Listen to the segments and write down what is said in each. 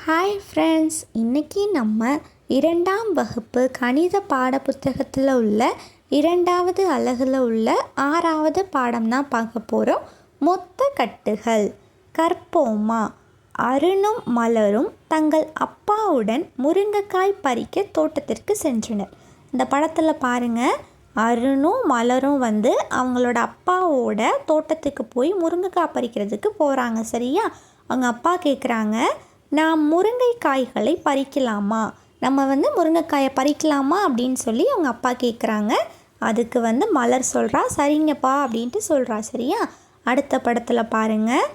Hi friends, இன்றைக்கி நம்ம 2ஆம் வகுப்பு கணித பாடப்புத்தகத்தில் உள்ள 2வது அலகில் உள்ள 6வது பாடம் தான் பார்க்க போகிறோம். மொத்த கட்டுகள். கற்போமா. அருணும் மலரும் தங்கள் அப்பாவுடன் முருங்கைக்காய் பறிக்க தோட்டத்திற்கு சென்றனர். இந்த படத்தில் பாருங்கள், அருணும் மலரும் அவங்களோட அப்பாவோட தோட்டத்துக்கு போய் முருங்கைக்காய் பறிக்கிறதுக்கு போகிறாங்க. சரியா? அவங்க அப்பா கேட்குறாங்க, நான் முருங்கைக்காய்களை பறிக்கலாமா, நம்ம முருங்கைக்காயை பறிக்கலாமா அப்படின்னு சொல்லி அவங்க அப்பா கேட்குறாங்க. அதுக்கு மலர் சொல்கிறா, சரிங்கப்பா அப்படின்ட்டு சொல்கிறா. சரியா? அடுத்த படத்தில் பாருங்கள்,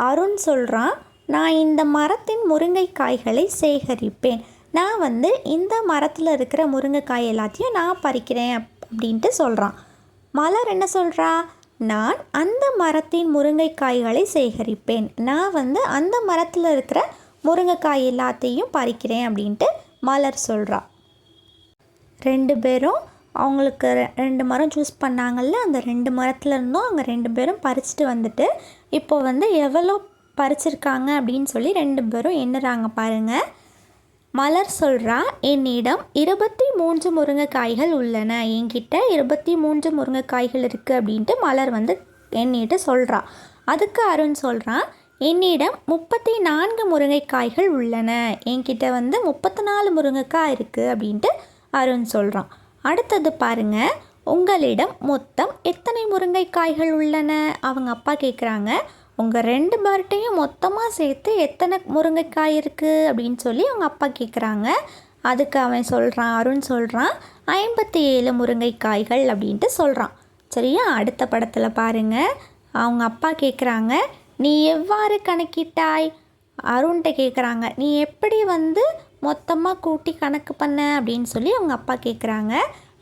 அருண் சொல்கிறான், நான் இந்த மரத்தின் முருங்கைக்காய்களை சேகரிப்பேன். நான் இந்த மரத்தில் இருக்கிற முருங்கைக்காய் எல்லாத்தையும் நான் பறிக்கிறேன் அப்படின்ட்டு சொல்கிறான். மலர் என்ன சொல்கிறா, நான் அந்த மரத்தின் முருங்கைக்காய்களை சேகரிப்பேன். நான் அந்த மரத்தில் இருக்கிற முருங்கைக்காய் எல்லாத்தையும் பறிக்கிறேன் அப்படின்ட்டு மலர் சொல்கிறா. 2 பேரும் அவங்களுக்கு 2 மரம் சூஸ் பண்ணாங்கல்ல, அந்த 2 மரத்தில் இருந்தும் அவங்க 2 பேரும் பறிச்சுட்டு வந்துட்டு இப்போ எவ்வளோ பறிச்சிருக்காங்க அப்படின்னு சொல்லி 2 பேரும் எண்ணுறாங்க. பாருங்கள், மலர் சொல்கிறா, என்னிடம் 23 முருங்கைக்காய்கள் உள்ளன. என்கிட்ட 23 முருங்கைக்காய்கள் இருக்குது அப்படின்ட்டு மலர் எண்ணிட்டு சொல்கிறா. அதுக்கு அருண் சொல்கிறான், என்னிடம் 34 முருங்கைக்காய்கள் உள்ளன. என்கிட்ட 34 முருங்கைக்காய் இருக்குது அப்படின்ட்டு அருண் சொல்கிறான். அடுத்தது பாருங்கள், உங்களிடம் மொத்தம் எத்தனை முருங்கைக்காய்கள் உள்ளன? அவங்க அப்பா கேட்குறாங்க, உங்கள் 2 பேர்ட்டையும் மொத்தமாக சேர்த்து எத்தனை முருங்கைக்காய் இருக்குது அப்படின்னு சொல்லி அவங்க அப்பா கேட்குறாங்க. அதுக்கு அவன் சொல்கிறான், அருண் சொல்கிறான், 57 முருங்கைக்காய்கள் அப்படின்ட்டு சொல்கிறான். சரியா? அடுத்த படத்தில் பாருங்கள், அவங்க அப்பா கேட்குறாங்க, நீ எவ்வாறு கணக்கிட்டாய்? அருண்கிட்ட கேட்குறாங்க, நீ எப்படி மொத்தமாக கூட்டி கணக்கு பண்ண அப்படின்னு சொல்லி அவங்க அப்பா கேட்குறாங்க.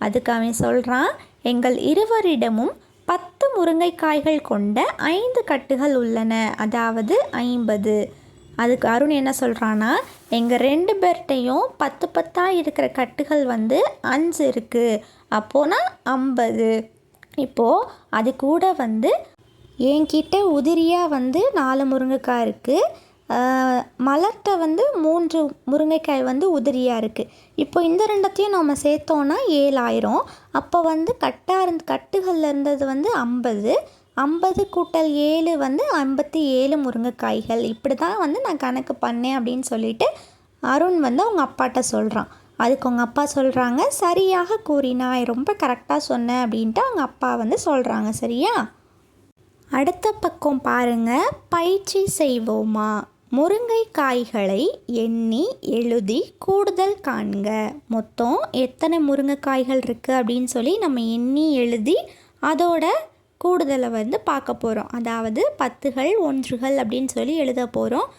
அதுக்கு அவன் சொல்கிறான், எங்கள் இருவரிடமும் 10 முருங்கைக்காய்கள் கொண்ட 5 கட்டுகள் உள்ளன, அதாவது 50. அதுக்கு அருண் என்ன சொல்கிறான்னா, எங்கள் 2 பேர்ட்டையும் 10 இருக்கிற கட்டுகள் 5 இருக்குது, அப்போனா 50. இப்போது அது கூட என்கிட்ட உதிரியாக 4 முருங்கைக்காய் இருக்குது, மலர்கிட்ட 3 முருங்கைக்காய் உதிரியாக இருக்குது. இப்போ இந்த 2த்தையும் நம்ம சேர்த்தோன்னா 7 ஆயிரும். அப்போ கட்டுகளில் இருந்தது 50, 50 கூட்டல் 7 57 முருங்கைக்காய்கள். இப்படி தான் நான் கணக்கு பண்ணேன் அப்படின்னு சொல்லிட்டு அருண் அவங்க அப்பாட்ட சொல்கிறான். அதுக்கு அவங்க அப்பா சொல்கிறாங்க, சரியாக கூறினாய், ரொம்ப கரெக்டாக சொன்னேன் அப்படின்ட்டு அவங்க அப்பா சொல்கிறாங்க. சரியா? அடுத்த பக்கம் பாருங்கள், பயிற்சி செய்வோமா. முருங்கைக்காய்களை எண்ணி எழுதி கூடுதல் காண்க. மொத்தம் எத்தனை முருங்கைக்காய்கள் இருக்குது அப்படின்னு சொல்லி நம்ம எண்ணி எழுதி அதோட கூடுதலை பார்க்க போகிறோம். அதாவது 10கள் 1கள் அப்படின்னு சொல்லி எழுத போகிறோம்.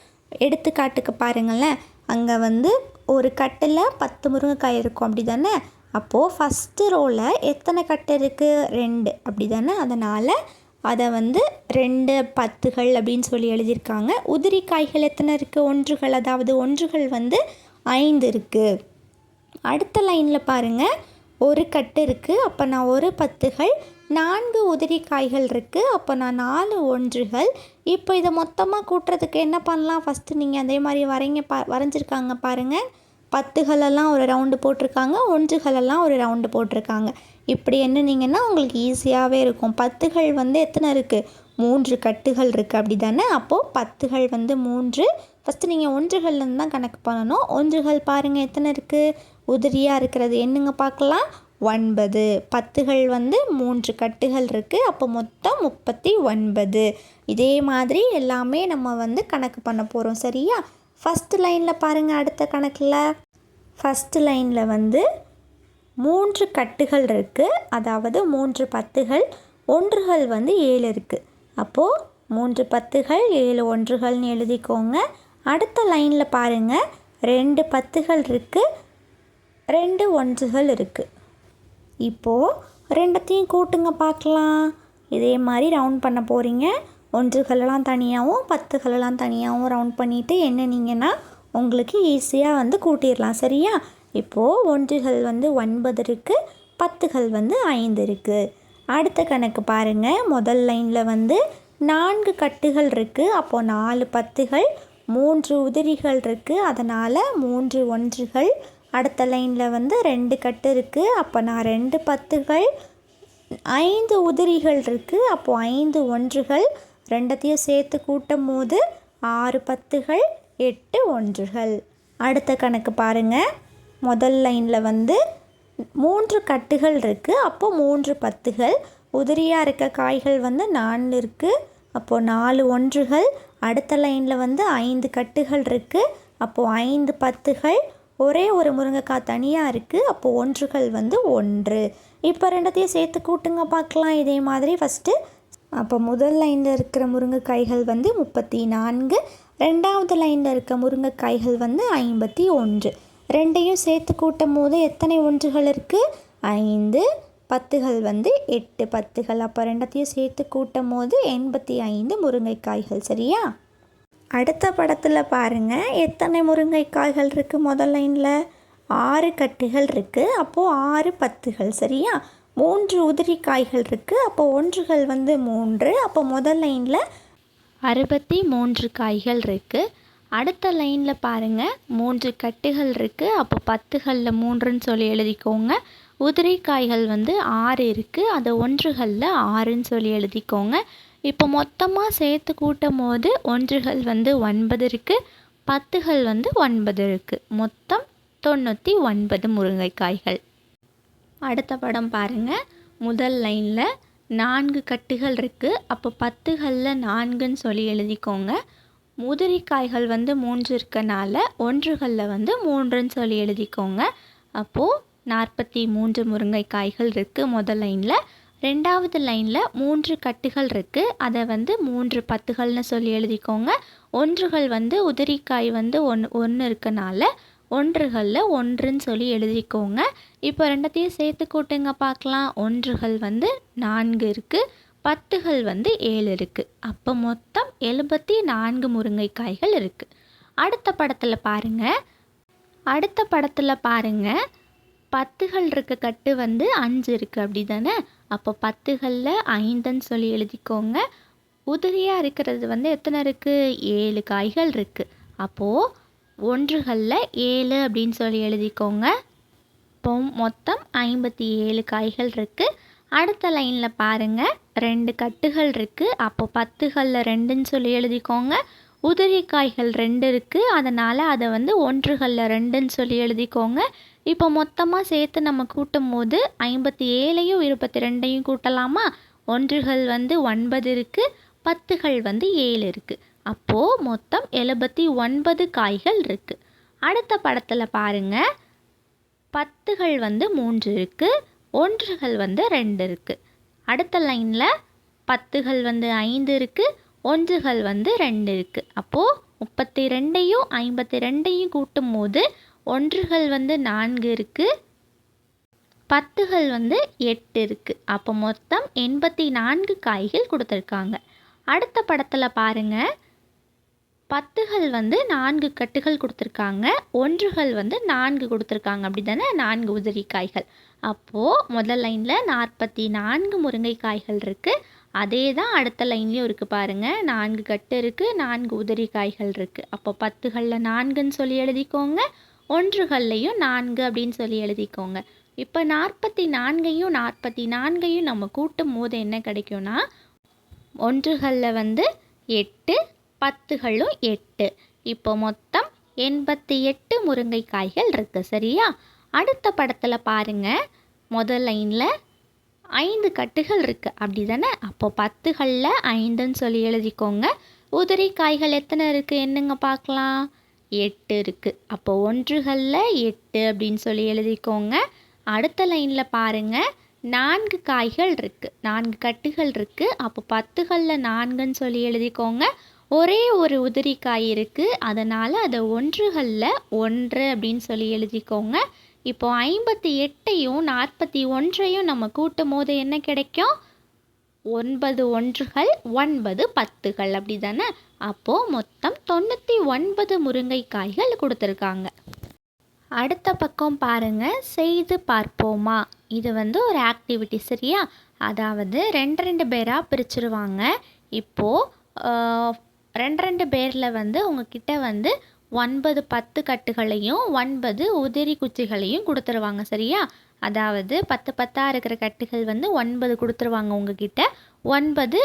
எடுத்துக்காட்டுக்கு பாருங்களேன், அங்கே ஒரு கட்டில் 10 முருங்கைக்காய் இருக்கும், அப்படி தானே? அப்போது ஃபஸ்ட்டு ரோவில் எத்தனை கட்டு இருக்குது? 2, அப்படி தானே? அதனால் அதை 2 10கள் அப்படின்னு சொல்லி எழுதியிருக்காங்க. உதிரி காய்கள் எத்தனை இருக்குது? 1கள், அதாவது 1கள் 5 இருக்குது. அடுத்த லைனில் பாருங்கள், ஒரு கட்டு இருக்குது, அப்போ நான் ஒரு 10கள், 4 உதிரி காய்கள் இருக்குது, அப்போ நான் 4 1கள். இப்போ இதை மொத்தமாக கூட்டுறதுக்கு என்ன பண்ணலாம்? ஃபஸ்ட்டு நீங்கள் அதே மாதிரி வரைஞ்சிருக்காங்க பாருங்கள், 10களெல்லாம் ஒரு ரவுண்டு போட்டிருக்காங்க, 1களெல்லாம் ஒரு ரவுண்டு போட்டிருக்காங்க. இப்படி எண்ணிங்கன்னா உங்களுக்கு ஈஸியாகவே இருக்கும். 10கள் எத்தனை இருக்குது? 3 கட்டுகள் இருக்குது, அப்படி தானே? அப்போது 10கள் 3. ஃபஸ்ட்டு நீங்கள் 1கள்லேருந்து தான் கணக்கு பண்ணணும். 1கள் பாருங்கள் எத்தனை இருக்குது? உதிரியாக இருக்கிறது என்னங்க பார்க்கலாம், 9. 10கள் 3 கட்டுகள் இருக்குது, அப்போ மொத்தம் 39. இதே மாதிரி எல்லாமே நம்ம கணக்கு பண்ண போகிறோம். சரியா? ஃபஸ்ட்டு லைனில் பாருங்கள், அடுத்த கணக்கில் ஃபஸ்ட்டு லைனில் 3 கட்டுகள் இருக்குது, அதாவது 3 10கள், 1கள் 7 இருக்குது. அப்போது 3 10கள் 7 1கள்னு எழுதிக்கோங்க. அடுத்த லைனில் பாருங்கள், 2 10கள் இருக்குது, 2 1கள் இருக்குது. இப்போது 2த்தையும் கூட்டுங்க பார்க்கலாம். இதே மாதிரி ரவுண்ட் பண்ண போகிறீங்க. 1களெல்லாம் தனியாகவும் 10களெல்லாம் தனியாகவும் ரவுண்ட் பண்ணிவிட்டு எண்ணினீங்கன்னா உங்களுக்கு ஈஸியாக கூட்டிடலாம். சரியா? இப்போது 1கள் 9 இருக்குது, 10கள் 5 இருக்குது. அடுத்த கணக்கு பாருங்கள், முதல் லைனில் 4 கட்டுகள் இருக்குது, அப்போது 4 10கள், 3 உதிரிகள் இருக்குது, அதனால் 3 ஒன்றுகள். அடுத்த லைனில் வந்து 2 கட்டு இருக்குது, அப்போ நான் 2 10கள். 5 உதிரிகள் இருக்குது, அப்போது 5 ஒன்றுகள். ரெண்டத்தையும் சேர்த்து கூட்டும் போது 6 10கள் 8 ஒன்றுகள். அடுத்த கணக்கு பாருங்கள். முதல் லைனில் வந்து 3 கட்டுகள் இருக்குது, அப்போது 3 10கள். உதிரியாக இருக்க காய்கள் வந்து 4 இருக்குது, அப்போது 4 ஒன்றுகள். அடுத்த லைனில் வந்து 5 கட்டுகள் இருக்குது, அப்போது 5 10கள். ஒரே ஒரு முருங்கைக்காய் தனியாக இருக்குது, அப்போது ஒன்றுகள் வந்து 1. இப்போ ரெண்டத்தையும் சேர்த்து கூட்டுங்க பார்க்கலாம். இதே மாதிரி ஃபஸ்ட்டு அப்போ முதல் லைனில் இருக்கிற முருங்கைக்காய்கள் வந்து 34, ரெண்டாவது லைனில் இருக்க முருங்கைக்காய்கள் வந்து 51. ரெண்டையும் சேர்த்து கூட்டும் போது எத்தனை ஒன்றுகள் இருக்குது? 5. 10கள் வந்து 8 10கள். அப்போ ரெண்டத்தையும் சேர்த்து கூட்டும் போது 85 முருங்கைக்காய்கள். சரியா? அடுத்த படத்தில் பாருங்கள், எத்தனை முருங்கைக்காய்கள் இருக்குது? முதல் லைனில் 6 கட்டுகள் இருக்குது, அப்போது 6 10கள். சரியா? 3 உதிரி காய்கள் இருக்குது, அப்போ ஒன்றுகள் வந்து 3. அப்போ முதல் லைனில் 63 காய்கள் இருக்குது. அடுத்த லைனில் பாருங்கள், 3 கட்டுகள் இருக்குது, அப்போ 10களில் 3ன்னு சொல்லி எழுதிக்கோங்க. உதிரி காய்கள் வந்து 6 இருக்குது, அதை ஒன்றுகளில் 6ன்னு சொல்லி எழுதிக்கோங்க. இப்போ மொத்தமாக சேர்த்து கூட்டும் போது ஒன்றுகள் வந்து 9 இருக்குது, 10கள் வந்து 9 இருக்குது. மொத்தம் 99 முருங்கைக்காய்கள். அடுத்த படம் பாருங்கள். முதல் லைனில் 4 கட்டுகள் இருக்குது, அப்போ 10களில் 4ன்னு சொல்லி எழுதிக்கோங்க. உதிரி காய்கள் வந்து 3 இருக்கனால ஒன்றுகளில் வந்து 3ன்னு சொல்லி எழுதிக்கோங்க. அப்போது 43 முருங்கைக்காய்கள் இருக்குது முதல் லைனில். ரெண்டாவது லைனில் 3 கட்டுகள் இருக்குது, அதை வந்து 3 10கள்னு சொல்லி எழுதிக்கோங்க. ஒன்றுகள் வந்து உதிரிக்காய் வந்து 1 இருக்கனால ஒன்றுகளில் 1ன்னு சொல்லி எழுதிக்கோங்க. இப்போ ரெண்டத்தையும் சேர்த்து கூட்டுங்க பார்க்கலாம். ஒன்றுகள் வந்து 4 இருக்குது, 10கள் வந்து 7 இருக்குது. அப்போ மொத்தம் 74 முருங்கைக்காய்கள் இருக்குது. அடுத்த படத்தில் பாருங்கள், 10கள் இருக்க கட்டு வந்து 5 இருக்குது, அப்படி தானே? அப்போ 10களில் 5ன்னு சொல்லி எழுதிக்கோங்க. உதிரியாக இருக்கிறது வந்து எத்தனை இருக்குது? 7 காய்கள் இருக்குது. அப்போது ஒன்றுகளில் 7 அப்படின்னு சொல்லி எழுதிக்கோங்க. இப்போ மொத்தம் 57 காய்கள் இருக்குது. அடுத்த லைனில் பாருங்கள், 2 கட்டுகள் இருக்குது, அப்போ 10களில் 2ன்னு சொல்லி எழுதிக்கோங்க. உதிரி காய்கள் 2 இருக்குது, அதனால் அதை வந்து ஒன்றுகளில் 2ன்னு சொல்லி எழுதிக்கோங்க. இப்போ மொத்தமாக சேர்த்து நம்ம கூட்டும் போது 57ஐயும் 22ஐயும் கூட்டலாமா? ஒன்றுகள் வந்து 9 இருக்குது, 10கள் வந்து 7 இருக்குது. அப்போது மொத்தம் 79 காய்கள் இருக்குது. அடுத்த படத்தில் பாருங்கள், 10கள் வந்து 3 இருக்குது, ஒன்றுகள் வந்து 2 இருக்குது. அடுத்த லைனில் 10கள் வந்து 5 இருக்குது, ஒன்றுகள் வந்து 2 இருக்குது. அப்போது 32ஐயும் 52ஐயும் கூட்டும் போது ஒன்றுகள் வந்து 4 இருக்குது, 10கள் வந்து 8 இருக்குது. அப்போ மொத்தம் 84 காய்கள் கொடுத்துருக்காங்க. அடுத்த படத்தில் பாருங்கள், 10கள் வந்து 4 கட்டுகள் கொடுத்துருக்காங்க, ஒன்றுகள் வந்து 4 கொடுத்துருக்காங்க, அப்படி தானே? 4 உதிரி காய்கள். அப்போது முதல் லைனில் 44 முருங்கைக்காய்கள் இருக்குது. அதே தான் அடுத்த லைன்லேயும் இருக்குது பாருங்கள். 4 கட்டு இருக்குது, 4 உதிரி காய்கள் இருக்குது. அப்போ 10களில் 4ன்னு சொல்லி எழுதிக்கோங்க, ஒன்றுகள்லையும் 4 அப்படின்னு சொல்லி எழுதிக்கோங்க. இப்போ 44ஐயும் 44ஐயும் நம்ம கூட்டும் போது என்ன கிடைக்கும்னா, ஒன்றுகளில் வந்து 8, 10களும் 8. இப்போ மொத்தம் 88 முருங்கைக்காய்கள் இருக்குது. சரியா? அடுத்த படத்தில் பாருங்கள், முதல் லைனில் 5 கட்டுகள் இருக்குது, அப்படி தானே? அப்போ 10களில் 5ன்னு சொல்லி எழுதிக்கோங்க. உதிரி காய்கள் எத்தனை இருக்குது என்னங்க பார்க்கலாம்? 8 இருக்குது. அப்போ ஒன்றுகளில் 8 அப்படின்னு சொல்லி எழுதிக்கோங்க. அடுத்த லைனில் பாருங்கள், 4 காய்கள் இருக்குது, 4 கட்டுகள் இருக்குது. அப்போ 10களில் 4ன்னு சொல்லி எழுதிக்கோங்க. ஒரே ஒரு உதிரி காய் இருக்குது, அதனால் அதை ஒன்றுகளில் 1 அப்படின்னு சொல்லி எழுதிக்கோங்க. இப்போ 58ஐயும் 41ஐயும் நம்ம கூட்டும் போது என்ன கிடைக்கும்? 9 ஒன்றுகள் 9 10கள், அப்படி தானே? அப்போது மொத்தம் 99 முருங்கைக்காய்கள் கொடுத்துருக்காங்க. அடுத்த பக்கம் பாருங்கள், செய்து பார்ப்போமா. இது வந்து ஒரு ஆக்டிவிட்டி. சரியா? அதாவது 2 பேராக பிரிச்சுருவாங்க. இப்போது 2 பேரில் வந்து உங்ககிட்ட வந்து 9 10 கட்டுகளையும் 9 உதிரி குச்சிகளையும் கொடுத்துருவாங்க. சரியா? அதாவது 10 10ஆக இருக்கிற கட்டுகள் வந்து 9 கொடுத்துருவாங்க உங்ககிட்ட. 9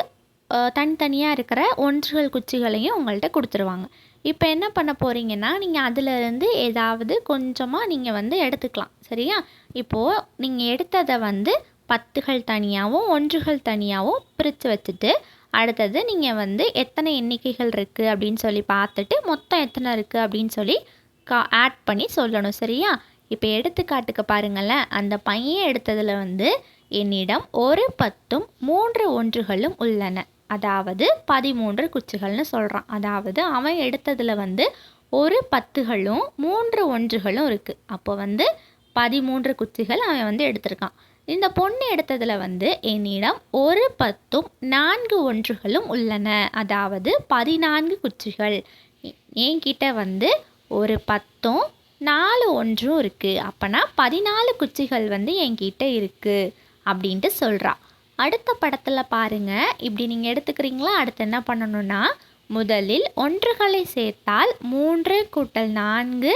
தனித்தனியாக இருக்கிற ஒன்றுகள் குச்சிகளையும் உங்கள்கிட்ட கொடுத்துருவாங்க. இப்போ என்ன பண்ண போகிறீங்கன்னா, நீங்கள் அதிலிருந்து ஏதாவது கொஞ்சமாக நீங்கள் வந்து எடுத்துக்கலாம். சரியா? இப்போது நீங்கள் எடுத்ததை வந்து 10கள் தனியாகவும் 1கள் தனியாகவும் பிரித்து வச்சுட்டு, அடுத்தது நீங்கள் வந்து எத்தனை எண்ணிக்கைகள் இருக்குது அப்படின்னு சொல்லி பார்த்துட்டு, மொத்தம் எத்தனை இருக்குது அப்படின்னு சொல்லி ஆட் பண்ணி சொல்லணும். சரியா? இப்போ எடுத்துக்காட்டுக்கு பாருங்களேன். அந்த பையன் எடுத்ததில் வந்து என்னிடம் ஒரு 10ம் 3 ஒன்றுகளும் உள்ளன. அதாவது 13 குச்சிகள்னு சொல்கிறான். அதாவது அவன் எடுத்ததில் வந்து ஒரு 10களும் 3 ஒன்றுகளும் இருக்குது. அப்போ வந்து 13 குச்சிகள் அவன் வந்து எடுத்திருக்கான். இந்த பொண்ணு எடுத்ததில் வந்து என்னிடம் ஒரு 10ம் 4 ஒன்றுகளும் உள்ளன. அதாவது 14 குச்சிகள். என்கிட்ட வந்து ஒரு 10ம் 4 ஒன்றும் இருக்குது. அப்போனா 14 குச்சிகள் வந்து என்கிட்ட இருக்குது அப்படின்ட்டு சொல்கிறா. அடுத்த படத்தில் பாருங்கள். இப்படி நீங்கள் எடுத்துக்கிறீங்களா? அடுத்து என்ன பண்ணணும்னா, முதலில் ஒன்றுகளை சேர்த்தால் 3 கூட்டல் 4,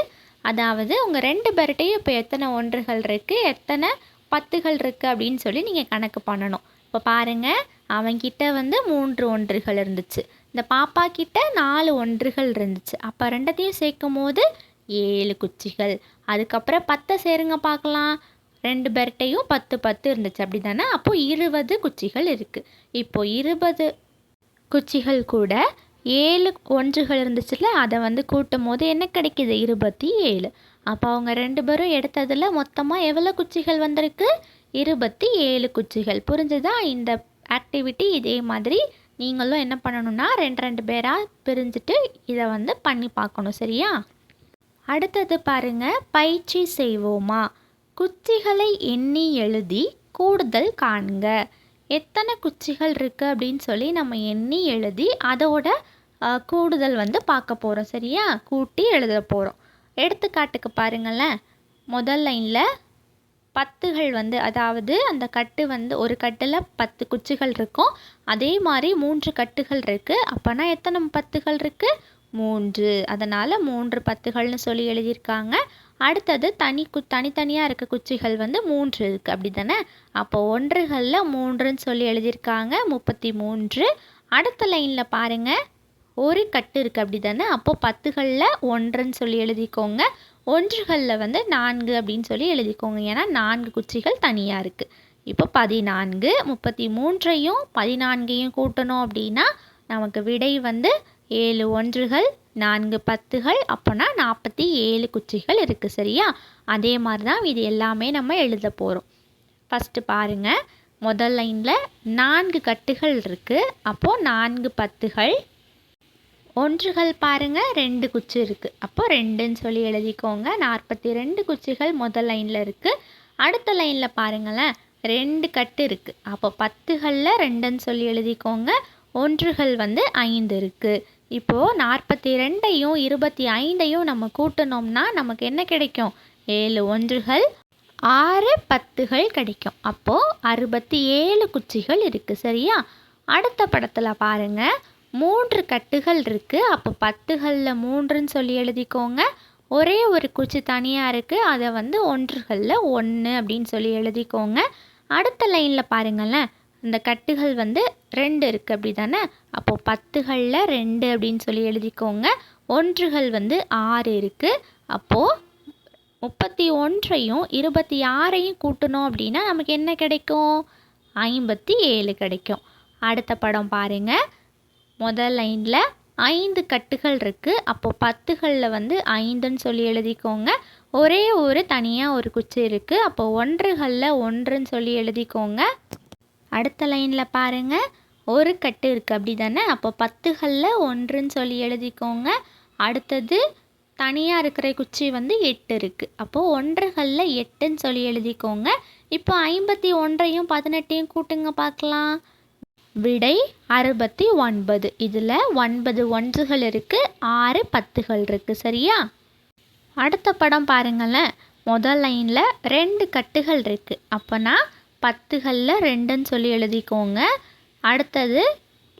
அதாவது உங்கள் 2 பேர்கிட்டையும் இப்போ எத்தனை ஒன்றுகள் இருக்குது, எத்தனை 10கள் இருக்குது அப்படின்னு சொல்லி நீங்கள் கணக்கு பண்ணணும். இப்போ பாருங்கள், அவன்கிட்ட வந்து 3 ஒன்றுகள் இருந்துச்சு, இந்த பாப்பா கிட்ட 4 ஒன்றுகள் இருந்துச்சு. அப்போ ரெண்டத்தையும் சேர்க்கும் போது 7 குச்சிகள். அதுக்கப்புறம் 10 சேருங்க பார்க்கலாம். 2 பேர்கிட்டையும் 10 10 இருந்துச்சு, அப்படி தானே? அப்போது 20 குச்சிகள் இருக்குது. இப்போது 20 குச்சிகள் கூட 7 ஒன்றுகள் இருந்துச்சுல, அதை வந்து கூட்டும் போது என்ன கிடைக்கிது? 27. அப்போ அவங்க 2 பேரும் எடுத்ததில் மொத்தமாக எவ்வளோ குச்சிகள் வந்திருக்கு? 27 குச்சிகள். புரிஞ்சுதா? இந்த ஆக்டிவிட்டி இதே மாதிரி நீங்களும் என்ன பண்ணணும்னா 2 பேராக பிரிஞ்சுட்டு இதை வந்து பண்ணி பார்க்கணும். சரியா? அடுத்தது பாருங்க, பயிற்சி செய்வோமா. குச்சிகளை எண்ணி எழுதி கூடுதல் காண்க. எத்தனை குச்சிகள் இருக்குது அப்படின்னு சொல்லி நம்ம எண்ணி எழுதி அதோட கூடுதல் வந்து பார்க்க போகிறோம். சரியா? கூட்டி எழுத போகிறோம். எடுத்துக்காட்டுக்கு பாருங்களேன். முதல் லைனில் 10கள் வந்து, அதாவது அந்த கட்டு வந்து ஒரு கட்டில் 10 குச்சிகள் இருக்கும். அதே மாதிரி 3 கட்டுகள் இருக்குது. அப்போனா எத்தனை 10கள் இருக்குது? 3. அதனால் 3 10கள்னு சொல்லி எழுதியிருக்காங்க. அடுத்தது தனித்தனியாக இருக்க குச்சிகள் வந்து 3 இருக்குது, அப்படி தானே? அப்போ ஒன்றுகளில் 3ன்னு சொல்லி எழுதியிருக்காங்க, 33. அடுத்த லைனில் பாருங்கள், ஒரு கட்டு இருக்குது, அப்படி தானே? அப்போது 10களில் 1ன்னு சொல்லி எழுதிக்கோங்க. ஒன்றுகளில் வந்து 4 அப்படின்னு சொல்லி எழுதிக்கோங்க. ஏன்னா 4 குச்சிகள் தனியாக இருக்குது. இப்போ 14, 33ஐயும் 14ஐயும் கூட்டணும் அப்படின்னா நமக்கு விடை வந்து 7 ஒன்றுகள் 4 10கள், அப்போனா 47 குச்சிகள் இருக்குது. சரியா? அதே மாதிரி தான் இது எல்லாமே நம்ம எழுத போகிறோம். ஃபஸ்ட்டு பாருங்கள், முதல் லைனில் 4 கட்டுகள் இருக்குது. அப்போது 4 10கள். ஒன்றுகள் பாருங்கள், 2 குச்சி இருக்குது. அப்போது 2ன்னு சொல்லி எழுதிக்கோங்க. 42 குச்சிகள் முதல் லைனில் இருக்குது. அடுத்த லைனில் பாருங்களேன், 2 கட்டு இருக்குது. அப்போ 10களில் 2ன்னு சொல்லி எழுதிக்கோங்க. ஒன்றுகள் வந்து 5 இருக்குது. இப்போது 42ஐயும் 25ஐயும் நம்ம கூட்டினோம்னா நமக்கு என்ன கிடைக்கும்? 7 ஒன்றுகள் 6 10கள் கிடைக்கும். அப்போது 67 குச்சிகள் இருக்குது. சரியா? அடுத்த படத்தில் பாருங்கள், 3 கட்டுகள் இருக்குது. அப்போ 10களில் 3ன்னு சொல்லி எழுதிக்கோங்க. ஒரே ஒரு குச்சி தனியாக இருக்குது, அதை வந்து ஒன்றுகளில் 1 அப்படின்னு சொல்லி எழுதிக்கோங்க. அடுத்த லைனில் பாருங்களேன், இந்த கட்டுகள் வந்து 2 இருக்குது, அப்படி தானே? அப்போது 10களில் 2 அப்படின்னு சொல்லி எழுதிக்கோங்க. ஒன்றுகள் வந்து 6 இருக்குது. அப்போது 31ஐயும் 26ஐயும் கூட்டணும் அப்படின்னா நமக்கு என்ன கிடைக்கும்? 57 கிடைக்கும். அடுத்த படம் பாருங்கள், முதல் லைனில் 5 கட்டுகள் இருக்குது. அப்போது 10களில் வந்து 5ன்னு சொல்லி எழுதிக்கோங்க. ஒரே ஒரு தனியாக ஒரு குச்சி இருக்குது. அப்போ ஒன்றுகளில் 1ன்னு சொல்லி எழுதிக்கோங்க. அடுத்த லைனில் பாருங்கள், ஒரு கட்டு இருக்குது, அப்படி தானே? அப்போ 10களில் 1ன்னு சொல்லி எழுதிக்கோங்க. அடுத்தது தனியாக இருக்கிற குச்சி வந்து 8 இருக்குது. அப்போது ஒன்றுகளில் 8ன்னு சொல்லி எழுதிக்கோங்க. இப்போ 51ஐயும் 18ஐயும் கூட்டுங்க பார்க்கலாம். விடை 69. இதில் 9 ஒன்றுகள் இருக்குது, 6 10கள் இருக்குது. சரியா? அடுத்த படம் பாருங்களேன். முதல் லைனில் 2 கட்டுகள் இருக்குது. அப்போனா 10களில் 2ன்னு சொல்லி எழுதிக்கோங்க. அடுத்தது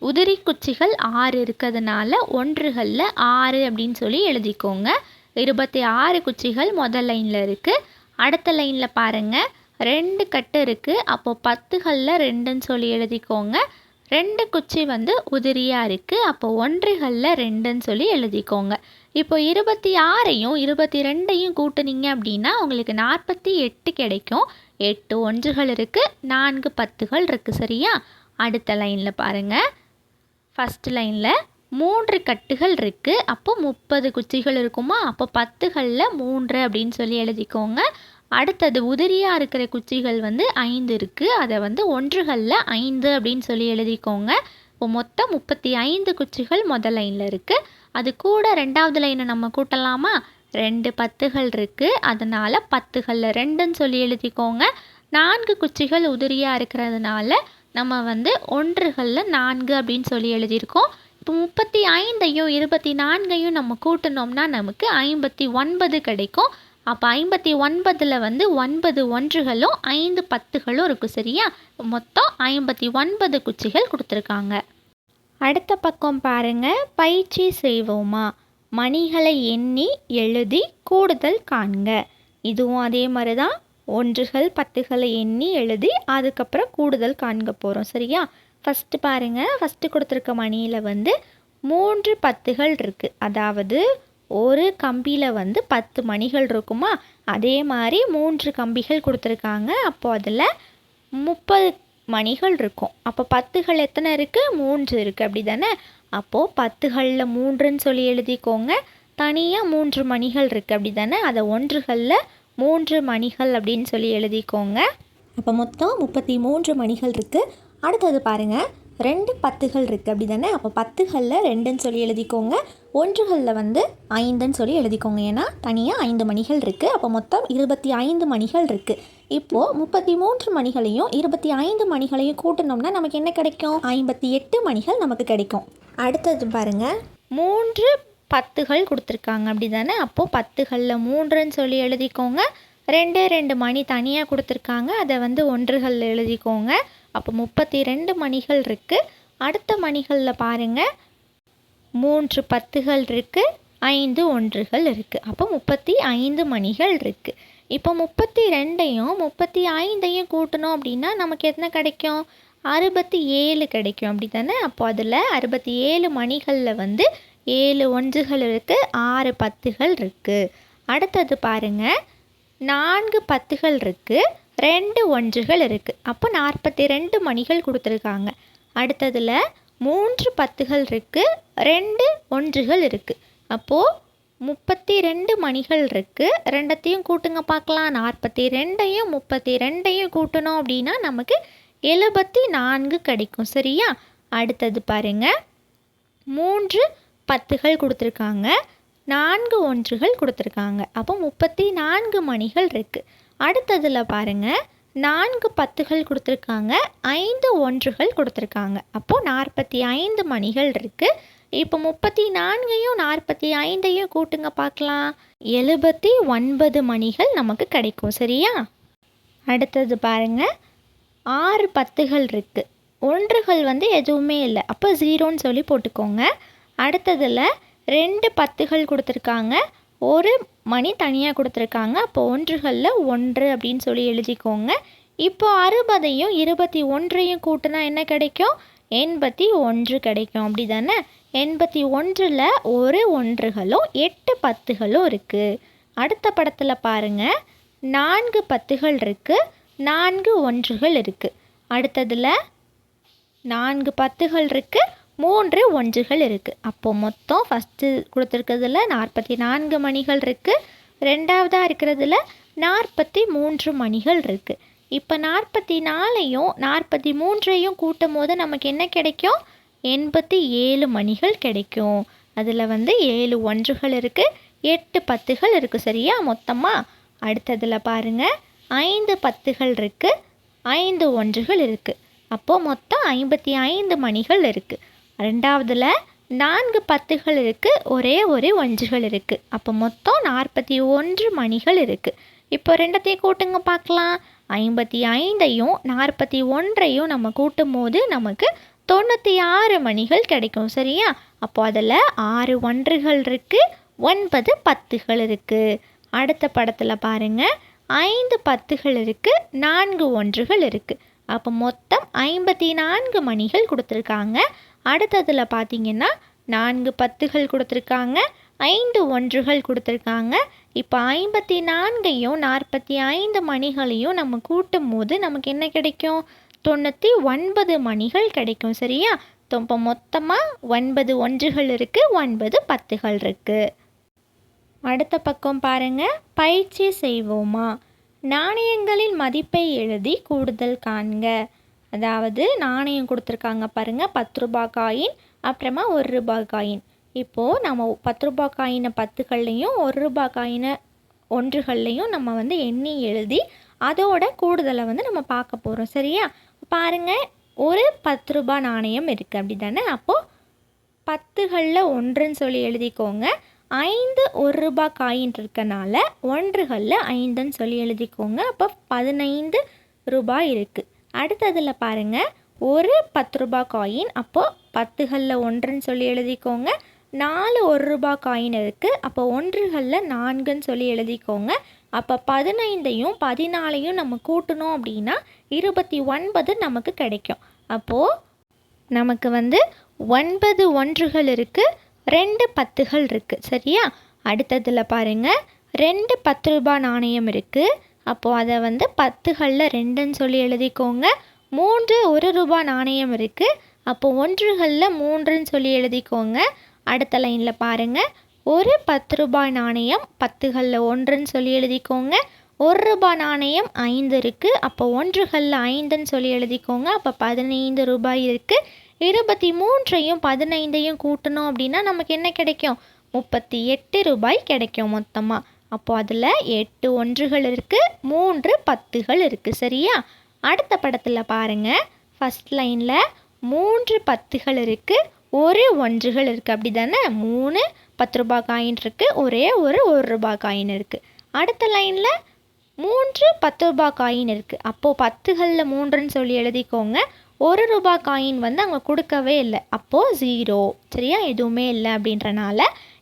உதிரி குச்சிகள் 6 இருக்கிறதுனால ஒன்றுகளில் 6 அப்படின்னு சொல்லி எழுதிக்கோங்க. 26 குச்சிகள் முதல் லைனில் இருக்குது. அடுத்த லைனில் பாருங்கள் 2 கட்டு இருக்குது. அப்போது 10களில் 2ன்னு சொல்லி எழுதிக்கோங்க. 2 குச்சி வந்து உதிரியாக இருக்குது. அப்போ ஒன்றுகளில் 2ன்னு சொல்லி எழுதிக்கோங்க. இப்போ 26ஐயும் 22ஐயும் கூட்டுனீங்க அப்படின்னா உங்களுக்கு 48 கிடைக்கும். 8 ஒன்றுகள் இருக்குது, 4 10கள் இருக்குது. சரியா? அடுத்த லைனில் பாருங்கள். ஃபஸ்ட் லைனில் 3 கட்டுகள் இருக்குது. அப்போ 30 குச்சிகள் இருக்குமா? அப்போ 10களில் 3 அப்படின்னு சொல்லி எழுதிக்கோங்க. அடுத்தது உதிரியாக இருக்கிற குச்சிகள் வந்து 5 இருக்குது. அதை வந்து ஒன்றுகளில் 5 அப்படின்னு சொல்லி எழுதிக்கோங்க. இப்போ மொத்தம் 35 குச்சிகள் முதல் லைனில் இருக்குது. அது கூட ரெண்டாவது லைனை நம்ம கூட்டலாமா? 2 10கள் இருக்குது. அதனால் 10களில் 2ன்னு சொல்லி எழுதிக்கோங்க. 4 குச்சிகள் உதிரியாக இருக்கிறதுனால நம்ம வந்து ஒன்றுகளில் 4 அப்படின்னு சொல்லி எழுதியிருக்கோம். இப்போ 35ஐயும் 24ஐயும் நம்ம கூட்டினோம்னா நமக்கு 59 கிடைக்கும். அப்போ 59ல் வந்து 9 ஒன்றுகளும் 5 10களும் இருக்கும். சரியா? மொத்தம் 59 குச்சிகள் கொடுத்துருக்காங்க. அடுத்த பக்கம் பாருங்கள். பயிற்சி செய்வோமா? மணிகளை எண்ணி எழுதி கூடுதல் காண்க. இதுவும் அதே மாதிரி தான். ஒன்றுகள் 10களை எண்ணி எழுதி அதுக்கப்புறம் கூடுதல் காண்க போகிறோம். சரியா? ஃபஸ்ட்டு பாருங்கள். ஃபஸ்ட்டு கொடுத்துருக்க மணியில் வந்து 3 10கள் இருக்குது. அதாவது ஒரு கம்பியில் வந்து 10 மணிகள் இருக்குமா? அதே மாதிரி 3 கம்பிகள் கொடுத்துருக்காங்க. அப்போது அதில் 30 மணிகள் இருக்கும். அப்போ 10கள் எத்தனை இருக்குது? 3 இருக்குது. அப்படி தானே? அப்போது 10களில் 3ன்னு சொல்லி எழுதிக்கோங்க. தனியாக 3 மணிகள் இருக்குது. அப்படி தானே? அதை ஒன்றுகளில் 3 மணிகள் அப்படின்னு சொல்லி எழுதிக்கோங்க. அப்போ மொத்தம் 33 மணிகள் இருக்குது. அடுத்தது பாருங்கள். 2 10கள் இருக்குது. அப்படி தானே? அப்போ 10களில் 2ன்னு சொல்லி எழுதிக்கோங்க. ஒன்றுகளில் வந்து 5ன்னு சொல்லி எழுதிக்கோங்க. ஏன்னா தனியாக 5 மணிகள் இருக்குது. அப்போ மொத்தம் 25 மணிகள் இருக்குது. இப்போது 33 மணிகளையும் 25 மணிகளையும் கூட்டினோம்னா நமக்கு என்ன கிடைக்கும்? 58 மணிகள் நமக்கு கிடைக்கும். அடுத்தது பாருங்கள். 3 10கள் கொடுத்துருக்காங்க. அப்படி தானே? அப்போது 10களில் 3ன்னு சொல்லி எழுதிக்கோங்க. 2 மணி தனியாக கொடுத்துருக்காங்க. அதை வந்து ஒன்றுகளில் எழுதிக்கோங்க. அப்போ 32 மணிகள் இருக்குது. அடுத்த மணிகளில் பாருங்கள். 3 10கள் இருக்குது, 5 ஒன்றுகள் இருக்குது. அப்போ 35 மணிகள் இருக்குது. இப்போ 32ஐயும் 35ஐயும் கூட்டணும் அப்படின்னா நமக்கு என்ன கிடைக்கும்? 67 கிடைக்கும். அப்படி தானே? அப்போ அதில் 67 மணிகளில் வந்து 7 ஒன்றுகள் இருக்குது, 6 10கள் இருக்குது. அடுத்தது பாருங்கள். 4 10கள் இருக்குது, 2 ஒன்றுகள் இருக்குது. அப்போ 42 மணிகள் கொடுத்துருக்காங்க. அடுத்ததில் 3 10கள் இருக்குது, 2 ஒன்றுகள் இருக்குது. அப்போது 32 மணிகள் இருக்குது. ரெண்டத்தையும் கூட்டுங்க பார்க்கலாம். 42ஐயும் 32ஐயும் கூட்டணும் அப்படின்னா நமக்கு 74 கிடைக்கும். சரியா? அடுத்தது பாருங்கள். 3 10கள் கொடுத்துருக்காங்க, 4 ஒன்றுகள் கொடுத்துருக்காங்க. அப்போ 34 மணிகள் இருக்குது. அடுத்ததில் பாருங்கள். 4 10கள் கொடுத்துருக்காங்க, 5 ஒன்றுகள் கொடுத்துருக்காங்க. அப்போது 45 மணிகள் இருக்குது. இப்போ 34ஐயும் 45ஐயும் கூட்டுங்க பார்க்கலாம். 79 மணிகள் நமக்கு கிடைக்கும். சரியா? அடுத்தது பாருங்கள். 6 10கள் இருக்குது. ஒன்றுகள் வந்து எதுவுமே இல்லை. அப்போ 0ன்னு சொல்லி போட்டுக்கோங்க. அடுத்ததில் 2 10கள் கொடுத்துருக்காங்க, 1 மணி தனியாக கொடுத்துருக்காங்க. அப்போ ஒன்றுகளில் 1 அப்படின்னு சொல்லி எழுதிக்கோங்க. இப்போ 60ஐயும் 21ஐயும் கூட்டினா என்ன கிடைக்கும்? 81 கிடைக்கும். அப்படி தானே? 81ல் 1 ஒன்றுகளும் 8 10களும் இருக்குது. அடுத்த படத்தில் பாருங்கள். 4 10கள் இருக்குது, 4 ஒன்றுகள் இருக்குது. அடுத்ததில் 4 10கள் இருக்குது, 3 ஒன்றுகள் இருக்குது. அப்போது மொத்தம் ஃபஸ்ட்டு கொடுத்துருக்கிறதுல 44 மணிகள் இருக்குது. ரெண்டாவதாக இருக்கிறதுல 43 மணிகள் இருக்குது. இப்போ 44ஐயும் 43ஐயும் கூட்டும் போது நமக்கு என்ன கிடைக்கும்? 87 மணிகள் கிடைக்கும். அதில் வந்து 7 ஒன்றுகள் இருக்குது, 8 10கள் இருக்குது. சரியா? மொத்தமாக. அடுத்ததில் பாருங்கள். 5 10கள் இருக்குது, 5 ஒன்றுகள் இருக்குது. அப்போது மொத்தம் 55 மணிகள் இருக்குது. ரெண்டாவதில் 4 10கள் இருக்குது, ஒரே ஒரு ஒன்றுகள் இருக்குது. அப்போ மொத்தம் 41 மணிகள் இருக்குது. இப்போ ரெண்டத்தையும் கூட்டுங்க பார்க்கலாம். 55ஐயும் 41ஐயும் நம்ம கூட்டும் போது நமக்கு 96 மணிகள் கிடைக்கும். சரியா? அப்போ அதில் 6 ஒன்றுகள் இருக்குது, 9 பத்துகள் இருக்குது. அடுத்த படத்தில் பாருங்கள், 5 பத்துகள் இருக்குது, 4 ஒன்றுகள் இருக்குது. அப்போ மொத்தம் 54 மணிகள் கொடுத்துருக்காங்க. அடுத்ததில் பார்த்தீங்கன்னா 4 பத்துகள் கொடுத்துருக்காங்க, 5 ஒன்றுகள் கொடுத்துருக்காங்க. இப்போ 54ஐயும் 45 மணிகளையும் நம்ம கூட்டும் போது நமக்கு என்ன கிடைக்கும்? 99 மணிகள் கிடைக்கும். சரியா? இப்போ மொத்தமாக 9 ஒன்றுகள் இருக்குது, 9 பத்துகள் இருக்குது. அடுத்த பக்கம் பாருங்கள், பயிற்சி செய்வோமா. நாணயங்களின் மதிப்பை எழுதி கூடுதல் காண்க. அதாவது நாணயம் கொடுத்துருக்காங்க பாருங்கள், 10 ரூபாய் காயின், அப்புறமா 1 ரூபாய் காயின். இப்போது நம்ம 10 ரூபாய் காயினை பத்துகள்லையும் 1 ரூபாய் காயினை ஒன்றுகள்லையும் நம்ம எண்ணி எழுதி அதோட கூடுதலை நம்ம பார்க்க போகிறோம். சரியா? பாருங்கள், ஒரு 10 ரூபாய் நாணயம் இருக்குது அப்படி தானே. அப்போது பத்துகளில் ஒன்றுன்னு சொல்லி எழுதிக்கோங்க. 5 1 ரூபாய் காயின் இருக்கனால ஒன்றுகளில் 5ன்னு சொல்லி எழுதிக்கோங்க. அப்போ 15 ரூபாய் இருக்குது. அடுத்ததில் பாருங்கள், ஒரு 10 ரூபாய் காயின், அப்போது பத்துகளில் ஒன்றுன்னு சொல்லி எழுதிக்கோங்க. 4 1 ரூபாய் காயின் இருக்குது, அப்போ ஒன்றுகளில் 4ன்னு சொல்லி எழுதிக்கோங்க. அப்போ 15ஐயும் 14ஐயும் நம்ம கூட்டணும் அப்படின்னா 29 நமக்கு கிடைக்கும். அப்போது நமக்கு 9 ஒன்றுகள் இருக்குது, 2 பத்துகள் இருக்குது. சரியா? அடுத்ததில் பாருங்கள், 2 10 ரூபாய் நாணயம் இருக்குது. அப்போது அதை பத்துகளில் 2ன்னு சொல்லி எழுதிக்கோங்க. 3 1 ரூபாய் நாணயம் இருக்குது. அப்போது ஒன்றுகளில் 3ன்னு சொல்லி எழுதிக்கோங்க. அடுத்த லைனில் பாருங்கள், ஒரு 10 ரூபாய் நாணயம் பத்துகளில் 1ன்னு சொல்லி எழுதிக்கோங்க. 1 ரூபாய் நாணயம் 5 இருக்குது. அப்போ ஒன்றுகளில் 5ன்னு சொல்லி எழுதிக்கோங்க. அப்போ 15 ரூபாய் இருக்குது. 23ஐயும் 15ஐயும் கூட்டணும் அப்படின்னா நமக்கு என்ன கிடைக்கும்? 38 ரூபாய் கிடைக்கும் மொத்தமாக. அப்போது அதில் 8 ஒன்றுகள் இருக்குது, 3 பத்துகள் இருக்குது. சரியா? அடுத்த படத்தில் பாருங்கள், ஃபஸ்ட் லைனில் 3 பத்துகள் இருக்குது, 1 ஒன்றுகள் இருக்குது அப்படி தானே. 3 10 ரூபாய் காயின் இருக்குது, ஒரே ஒரு 1 ரூபாய் காயின் இருக்குது. அடுத்த லைனில் 3 10 ரூபாய் காயின் இருக்குது. அப்போது பத்துகளில் 3ன்னு சொல்லி எழுதிக்கோங்க. 1 ரூபாய் காயின் அங்கே கொடுக்கவே இல்லை, அப்போது 0. சரியா? எதுவுமே இல்லை அப்படின்றனால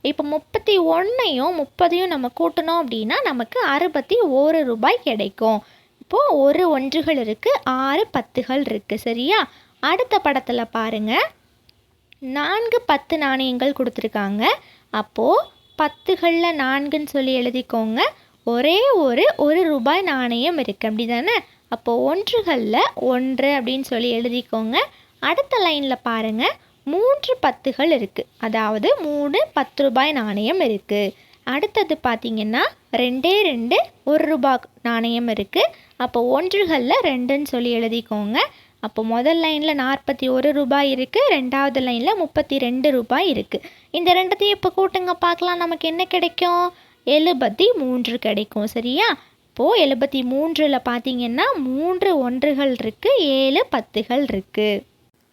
இப்போ 31ஐயும் 30ஐயும் நம்ம கூட்டணும் அப்படின்னா நமக்கு 61 ரூபாய் கிடைக்கும். இப்போது 1 ஒன்றுகள் இருக்குது, 6 பத்துகள் இருக்குது. சரியா? அடுத்த படத்தில் பாருங்கள், 4 10 நாணயங்கள் கொடுத்துருக்காங்க. அப்போது பத்துகளில் 4ன்னு சொல்லி எழுதிக்கோங்க. ஒரே ஒரு 1 ரூபாய் நாணயம் இருக்குது அப்படி தானே. அப்போது ஒன்றுகளில் 1 அப்படின்னு சொல்லி எழுதிக்கோங்க. அடுத்த லைனில் பாருங்கள், 3 பத்துகள் இருக்குது, அதாவது 3 10 ரூபாய் நாணயம் இருக்குது. அடுத்தது பார்த்திங்கன்னா 2 1 ரூபாய் நாணயம் இருக்குது. அப்போ ஒன்றுகளில் 2ன்னு சொல்லி எழுதிக்கோங்க. அப்போ முதல் லைனில் 41 ரூபாய் இருக்குது, ரெண்டாவது லைனில் 32 ரூபாய் இருக்குது. இந்த ரெண்டத்தையும் இப்போ கூட்டுங்க பார்க்கலாம், நமக்கு என்ன கிடைக்கும்? 73 கிடைக்கும். சரியா? இப்போது 73ல் பார்த்தீங்கன்னா 3 ஒன்றுகள் இருக்குது, 7 பத்துகள் இருக்குது.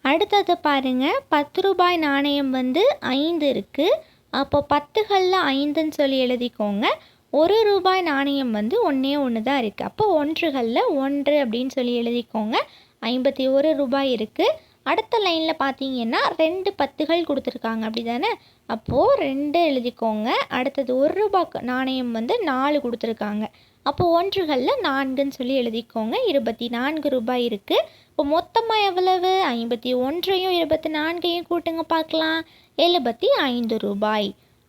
அடுத்தது பாருங்கள், 10 ரூபாய் நாணயம் 5 இருக்குது. அப்போ பத்துகளில் 5ன்னு சொல்லி எழுதிக்கோங்க. 1 ரூபாய் நாணயம் ஒன்றே ஒன்று தான் இருக்குது. அப்போ ஒன்றுகளில் 1 அப்படின்னு சொல்லி எழுதிக்கோங்க. 51 ரூபாய் இருக்குது. அடுத்த லைனில் பார்த்தீங்கன்னா 2 பத்துகள் கொடுத்துருக்காங்க அப்படி தானே. அப்போது 2 எழுதிக்கோங்க. அடுத்தது 1 ரூபாய் நாணயம் 4 கொடுத்துருக்காங்க. அப்போது ஒன்றுகளில் 4ன்னு சொல்லி எழுதிக்கோங்க. 24 ரூபாய் இருக்குது. இப்போ மொத்தமாக எவ்வளவு? 51ஐயும் 24ஐயும் கூட்டுங்க பார்க்கலாம். 75 ரூபாய்.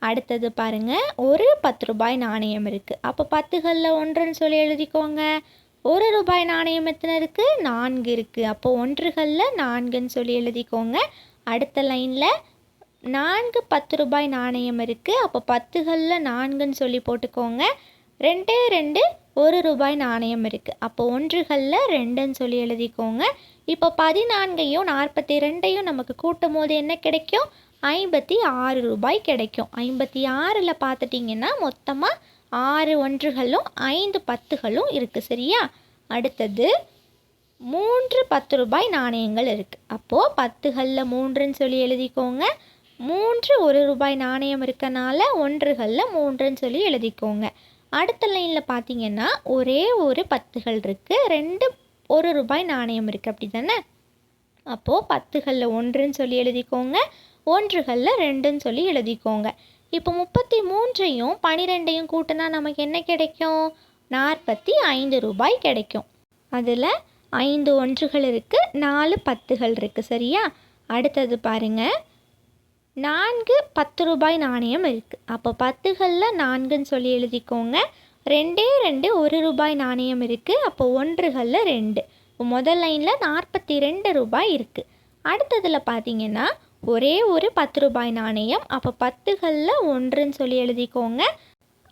அடுத்தது பாருங்கள், ஒரு 10 ரூபாய் நாணயம் இருக்குது. அப்போ பத்துகளில் 1ன்னு சொல்லி எழுதிக்கோங்க. 1 ரூபாய் நாணயம் எத்தனை இருக்குது? 4 இருக்குது. அப்போ ஒன்றுகளில் 4ன்னு சொல்லி எழுதிக்கோங்க. அடுத்த லைனில் 4 10 ரூபாய் நாணயம் இருக்குது. அப்போ பத்துகளில் 4ன்னு சொல்லி போட்டுக்கோங்க. 2 1 ரூபாய் நாணயம் இருக்குது. அப்போ ஒன்றுகளில் 2ன்னு சொல்லி எழுதிக்கோங்க. இப்போ 14ஐயும் 42ஐயும் நமக்கு கூட்டும் போது என்ன கிடைக்கும்? 56 ரூபாய் கிடைக்கும். 56ல் பார்த்துட்டிங்கன்னா மொத்தமாக 6 ஒன்றுகளும் 5 பத்துகளும் இருக்குது. சரியா? அடுத்தது 3 10 ரூபாய் நாணயங்கள் இருக்குது. அப்போது பத்துகளில் 3ன்னு சொல்லி எழுதிக்கோங்க. 3 1 ரூபாய் நாணயம் இருக்கனால ஒன்றுகளில் 3ன்னு சொல்லி எழுதிக்கோங்க. அடுத்த லைனில் பார்த்தீங்கன்னா ஒரே ஒரு பத்துகள் இருக்குது, 2 1 ரூபாய் நாணயம் இருக்குது அப்படி தானே. அப்போது 10களில் 1ன்னு சொல்லி எழுதிக்கோங்க, 1களில் 2ன்னு சொல்லி எழுதிக்கோங்க. இப்போ 33ஐயும் 12ஐயும் கூட்டினா நமக்கு என்ன கிடைக்கும்? 45 ரூபாய் கிடைக்கும். அதில் 5 1கள் இருக்குது, 4 10கள் இருக்குது. சரியா? அடுத்தது பாருங்கள், 4 10 ரூபாய் நாணயம் இருக்குது. அப்போ 10களில் 4ன்னு சொல்லி எழுதிக்கோங்க. 2 2 1 ரூபாய் நாணயம் இருக்குது. அப்போ 1களில் 2. இப்போ முதல் லைனில் 42 ரூபாய் இருக்குது. அடுத்ததில் பார்த்தீங்கன்னா ஒரே ஒரு 10 ரூபாய் நாணயம். அப்போ 10களில் 1ன்னு சொல்லி எழுதிக்கோங்க.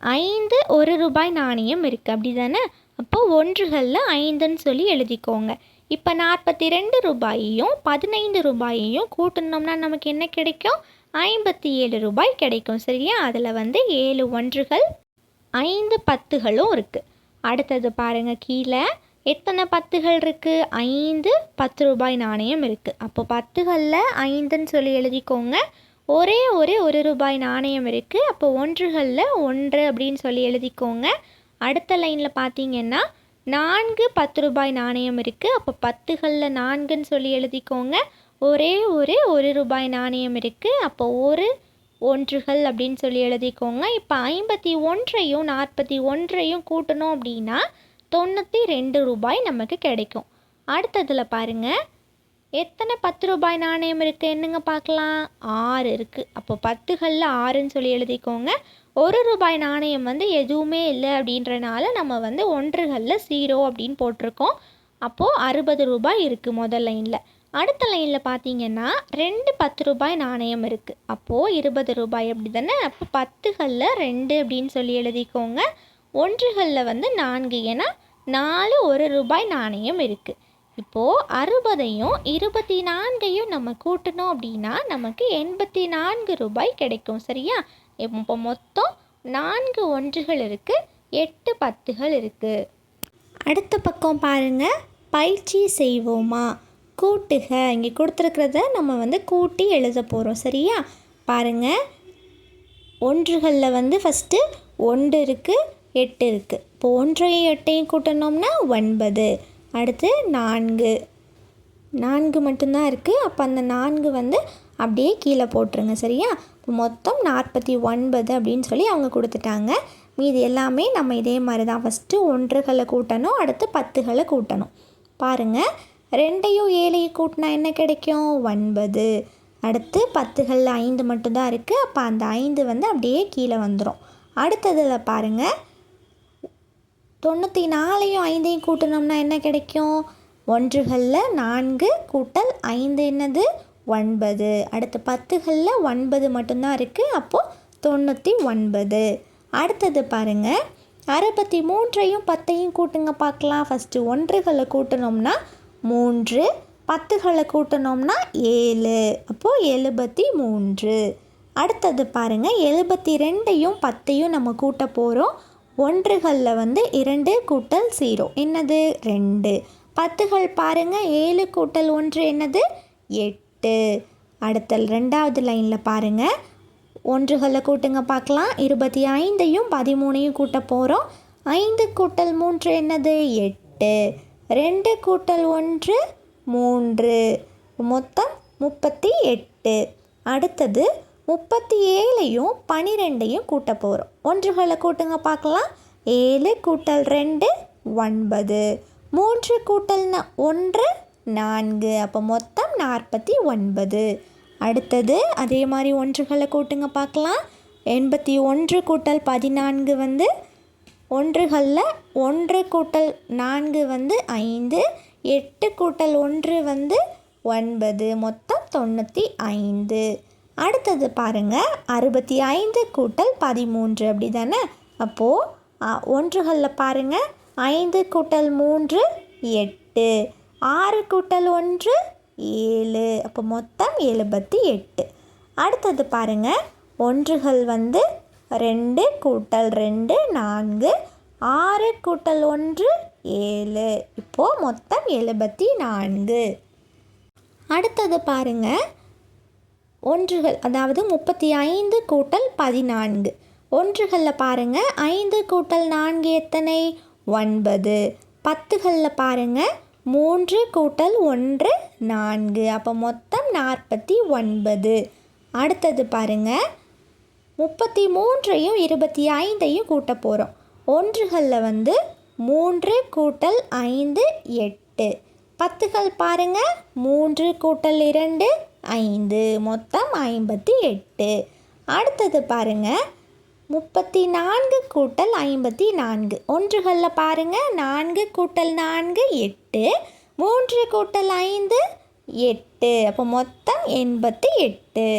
5 1 ரூபாய் நாணயம் இருக்குது, அப்படி தானே? அப்போ 1களில் 5ன்னு சொல்லி எழுதிக்கோங்க. இப்போ 42 ரூபாயையும் 15 ரூபாயையும் கூட்டினோம்னா நமக்கு என்ன கிடைக்கும்? 57 ரூபாய் கிடைக்கும். சரியா? அதில் 7 1கள் 5 10களும் இருக்குது. அடுத்தது பாருங்கள், கீழே எத்தனை 10கள் இருக்குது? 5 10 ரூபாய் நாணயம் இருக்குது. அப்போ 10களில் 5ன்னு சொல்லி எழுதிக்கோங்க. ஒரே ஒரு 1 ரூபாய் நாணயம் இருக்குது. அப்போ 1களில் 1 அப்படின்னு சொல்லி எழுதிக்கோங்க. அடுத்த லைனில் பார்த்தீங்கன்னா 4 10 ரூபாய் நாணயம் இருக்குது. அப்போ 10களில் 4ன்னு சொல்லி எழுதிக்கோங்க. ஒரே ஒரு 1 ரூபாய் நாணயம் இருக்குது. அப்போ 1 அப்படின்னு சொல்லி எழுதிக்கோங்க. இப்போ 51ஐயும் 41ஐயும் கூட்டணும் அப்படின்னா 92 ரூபாய் நமக்கு கிடைக்கும். அடுத்ததில் பாருங்கள், எத்தனை 10 ரூபாய் நாணயம் இருக்குது? என்னங்க பார்க்கலாம். 6 இருக்குது. அப்போ 10களில் 6ன்னு சொல்லி எழுதிக்கோங்க. 1 ரூபாய் நாணயம் எதுவுமே இல்லை அப்படின்றனால நம்ம 1களில் 0 அப்படின்னு போட்டிருக்கோம். அப்போது 60 ரூபாய் இருக்குது முதல் லைனில். அடுத்த லைனில் பார்த்தீங்கன்னா 2 10 ரூபாய் நாணயம் இருக்குது. அப்போது 20 ரூபாய், அப்படி தானே? அப்போ 10களில் 2 அப்படின்னு சொல்லி எழுதிக்கோங்க. 1களில் 4, ஏன்னா 4 1 ரூபாய் நாணயம் இருக்குது. இப்போது 60ஐயும் 24ஐயும் நம்ம கூட்டணும் அப்படின்னா நமக்கு 84 ரூபாய் கிடைக்கும். சரியா? இப்போ மொத்தம் 4 1கள் இருக்குது, 8 10கள் இருக்குது. அடுத்த பக்கம் பாருங்கள், பயிற்சி செய்வோமா, கூட்டுக. இங்கே கொடுத்துருக்கிறத நம்ம கூட்டி எழுத போகிறோம். சரியா? பாருங்கள், 1களில் ஃபஸ்ட்டு 1 இருக்குது, 8 இருக்குது. இப்போ 1ஐயும் 8ஐயும் கூட்டணும்னா 9. அடுத்து 4 மட்டும்தான் இருக்குது. அப்போ அந்த 4 அப்படியே கீழே போட்டுருங்க. சரியா? இப்போ மொத்தம் 49 அப்படின்னு சொல்லி அவங்க கொடுத்துட்டாங்க. மீது எல்லாமே நம்ம இதே மாதிரி தான். ஃபஸ்ட்டு 1களை கூட்டணும், அடுத்து 10களை கூட்டணும். பாருங்கள், 2ஐயும் 7ஐயும் கூட்டினா என்ன கிடைக்கும்? 9. அடுத்து 10களில் 5 மட்டும்தான் இருக்குது. அப்போ அந்த 5 அப்படியே கீழே வந்துடும். அடுத்ததில் பாருங்கள், 94ஐயும் 5ஐயும் கூட்டினோம்னா என்ன கிடைக்கும்? 1களில் 4 கூட்டல் 5 என்னது? 9. அடுத்து 10களில் 9 மட்டும்தான் இருக்குது. அப்போது 99. அடுத்தது பாருங்கள், 63ஐயும் 10ஐயும் கூட்டுங்க பார்க்கலாம். ஃபஸ்ட்டு 1களை கூட்டினோம்னா 3, 10களை கூட்டினோம்னா 7. அப்போது 73. அடுத்தது பாருங்கள், 72ஐயும் 10ஐயும் நம்ம கூட்ட போகிறோம். 1களில் 2 கூட்டல் 0 என்னது? 2. 10கள் பாருங்கள், 7 கூட்டல் 1 என்னது? 8. அடுத்த 2வது லைனில் பாருங்கள், 1களை கூட்டுங்க பார்க்கலாம். 25ஐயும் 13ஐயும் கூட்ட போகிறோம். 5 கூட்டல் 3 என்னது? 8. 2 கூட்டல் 1 3. மொத்தம் 38. அடுத்தது 37ஐயும் 12ஐயும் கூட்ட போகிறோம். 1களை கூட்டுங்க பார்க்கலாம். 7 கூட்டல் 2 9. 3 கூட்டல் 1 4. அப்போ மொத்தம் 49. அடுத்தது அதே மாதிரி 1களை கூட்டுங்க பார்க்கலாம். 81 கூட்டல் 14 1களில் 1 கூட்டல் 4 5. 8 கூட்டல் 1 9. மொத்தம் 95. அடுத்தது பாருங்கள், 65 கூட்டல் 13 அப்படி தானே? அப்போது 1களில் பாருங்கள், 5 கூட்டல் 3 8. 6 கூட்டல் 1 7. அப்போ மொத்தம் 78. அடுத்தது பாருங்கள், 1கள் 2 கூட்டல் 2 4. 6 கூட்டல் 1 7. இப்போது மொத்தம் 74. அடுத்தது பாருங்கள், 1கள் அதாவது 35 கூட்டல் 14. 1களில் பாருங்கள், 5 கூட்டல் 4 எத்தனை? 9. 10களில் பாருங்கள், 3 கூட்டல் 1 4. அப்போ மொத்தம் 49. அடுத்தது பாருங்கள், 33ஐயும் 25ஐயும் கூட்ட போகிறோம். ஒன்றுகளில் வந்து 3 கூட்டல் 5 8. பத்துகள் பாருங்கள், 3 கூட்டல் 2 5, மொத்தம் 58. அடுத்தது பாருங்கள், 34 கூட்டல் 54. ஒன்றுகளில் பாருங்கள், 4 கூட்டல் 4 8, 3 கூட்டல் 5 8, அப்போ மொத்தம் 88.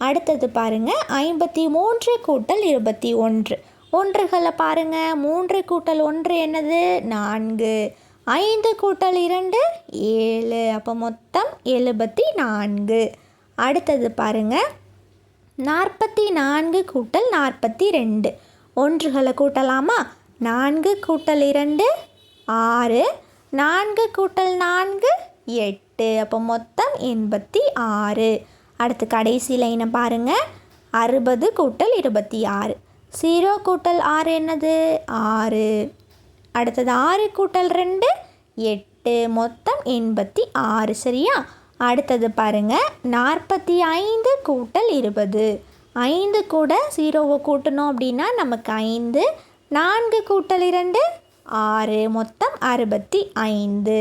அடுத்தது பாருங்கள், 53 கூட்டல் 21. ஒன்றுகளில் பாருங்கள், 3 கூட்டல் 1 என்னது 4, 5 கூட்டல் 2 7, அப்போ மொத்தம் 74. அடுத்தது பாருங்கள், 44 கூட்டல் 42. ஒன்றுகளை கூட்டலாமா? 4 கூட்டல் 2 6, 4 கூட்டல் 4 8, அப்போ மொத்தம் 86. அடுத்து கடைசி லைனை பாருங்கள், 60 கூட்டல் 26. 0 கூட்டல் 6 என்னது 6. அடுத்தது 6 கூட்டல் 2 8, மொத்தம் 86. சரியா? அடுத்தது பாருங்கள், 45 கூட்டல் 20. 5 கூட 0வை கூட்டணும் அப்படின்னா நமக்கு 5, 4 கூட்டல் 2 6, மொத்தம் 65.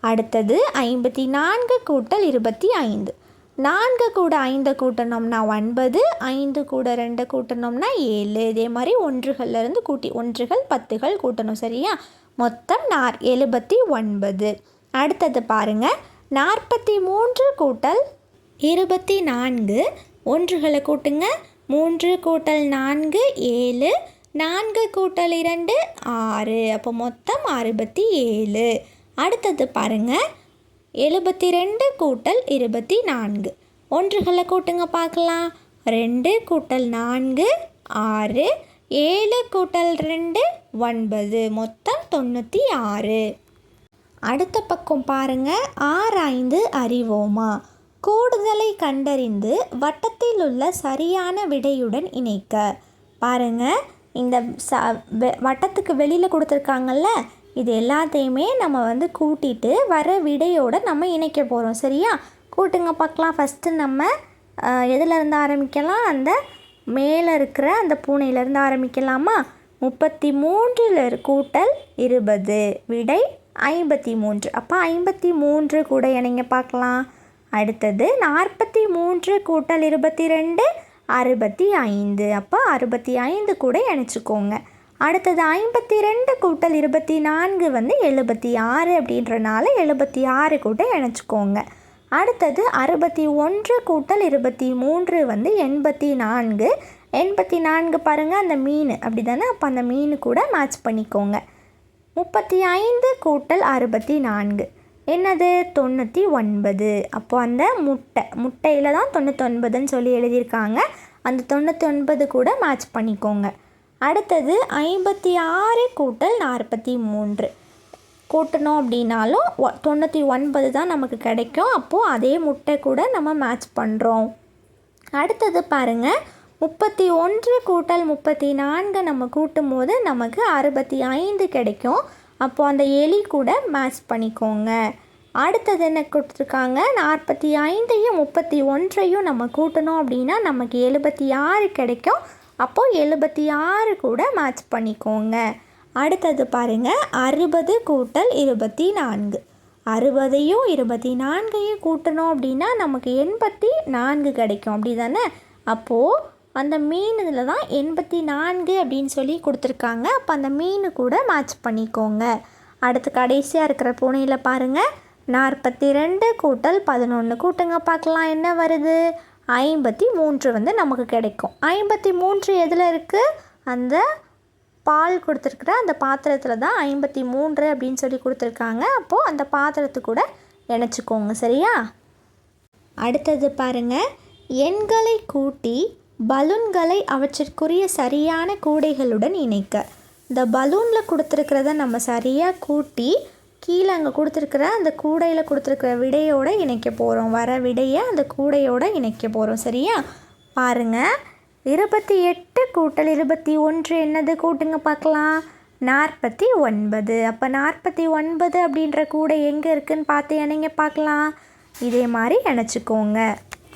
அடுத்தது 54 கூட்டல் 25. 4 கூட 5 கூட்டணும்னா 9, 5 கூட 2 கூட்டணும்னா 7. இதே மாதிரி ஒன்றுகள்லேருந்து கூட்டி ஒன்றுகள் 10கள் கூட்டணும். சரியா? மொத்தம் 79. அடுத்தது பாருங்கள், 43 கூட்டல் 24. ஒன்றுகளை கூட்டுங்க, 3 கூட்டல் 4 7, 4 கூட்டல் 2 6, அப்போ மொத்தம் 67. அடுத்தது பாருங்கள், 72 கூட்டல் 24. ஒன்றுகளை கூட்டுங்க பார்க்கலாம். 2 கூட்டல் 4 6, 7 கூட்டல் 2 9, மொத்தம் 96. அடுத்த பக்கம் பாருங்கள், ஆராய்ந்து அறிவோமா. கூடுதலை கண்டறிந்து வட்டத்தில் உள்ள சரியான விடையுடன் இணைக்க. பாருங்கள், இந்த வட்டத்துக்கு வெளியில் கொடுத்துருக்காங்கல்ல, இது எல்லாத்தையுமே நம்ம வந்து கூட்டிட்டு வர விடையோடு நம்ம இணைக்க போகிறோம். சரியா? கூட்டுங்க பார்க்கலாம். ஃபஸ்ட்டு நம்ம எதுலேருந்து ஆரம்பிக்கலாம்? அந்த மேலே இருக்கிற அந்த பூனையிலேருந்து ஆரம்பிக்கலாமா? 33 கூட்டல் 20, விடை 53. அப்போ 53 கூட இணைங்க பார்க்கலாம். அடுத்தது 43 கூட்டல் 22 65. அப்போ 65 கூட இணைச்சிக்கோங்க. அடுத்தது 52 கூட்டல் 24 வந்து 76 அப்படின்றனால 76 கூட இணைச்சிக்கோங்க. அடுத்தது 61 கூட்டல் 23 வந்து 84. 84 பாருங்கள், அந்த மீன் அப்படி தானே, அப்போ அந்த மீன் கூட மேட்ச் பண்ணிக்கோங்க. 35 கூட்டல் 64 என்னது 99. அப்போ அந்த முட்டையில் தான் 99ன்னு சொல்லி எழுதியிருக்காங்க. அந்த 99 கூட மேட்ச் பண்ணிக்கோங்க. அடுத்தது 56 கூட்டல் 43 கூட்டணும் அப்படின்னாலும் 99 தான் நமக்கு கிடைக்கும். அப்போது அதே முட்டை கூட நம்ம மேட்ச் பண்ணுறோம். அடுத்தது பாருங்கள், 31 கூட்டல் 34 நம்ம கூட்டும் போது நமக்கு 65 கிடைக்கும். அப்போது அந்த எலி கூட மேட்ச் பண்ணிக்கோங்க. அடுத்தது என்ன கொடுத்துருக்காங்க, 45ஐயும் 31ஐயும் நம்ம கூட்டணும் அப்படின்னா நமக்கு 76 கிடைக்கும். அப்போது 76 கூட மேட்ச் பண்ணிக்கோங்க. அடுத்தது பாருங்கள், 60 கூட்டல் 24. 60ஐயும் 24ஐயும் கூட்டணும் அப்படின்னா நமக்கு 84 கிடைக்கும். அப்படி தானே? அப்போது அந்த மீன் இதில் தான் 84 அப்படின்னு சொல்லி கொடுத்துருக்காங்க. அப்போ அந்த மீன் கூட மேட்ச் பண்ணிக்கோங்க. அடுத்து கடைசியாக இருக்கிற பூனையில் பாருங்கள், 42 கூட்டல் 11 கூட்டுங்க பார்க்கலாம். என்ன வருது 53 வந்து நமக்கு கிடைக்கும். 53 எதில் இருக்குது? அந்த பால் கொடுத்துருக்குற அந்த பாத்திரத்தில் தான் 53 அப்படின்னு சொல்லி கொடுத்துருக்காங்க. அப்போது அந்த பாத்திரத்து கூட இணைச்சிக்கோங்க. சரியா? அடுத்தது பாருங்கள், எண்களை கூட்டி பலூன்களை அவற்றிற்குரிய சரியான கூடைகளுடன் இணைக்க. இந்த பலூனில் கொடுத்துருக்கிறத நம்ம சரியாக கூட்டி கீழே அங்கே கொடுத்துருக்குற அந்த கூடையில் கொடுத்துருக்குற விடையோடு இணைக்க போகிறோம். வர விடையை அந்த கூடையோடு இணைக்க போகிறோம். சரியா? பாருங்கள், 28 கூட்டல் 21 என்னது கூட்டுங்க பார்க்கலாம். 49. அப்போ 49 அப்படின்ற கூடை எங்கே இருக்குதுன்னு பார்த்து இணைங்க பார்க்கலாம். இதே மாதிரி இணைச்சிக்கோங்க.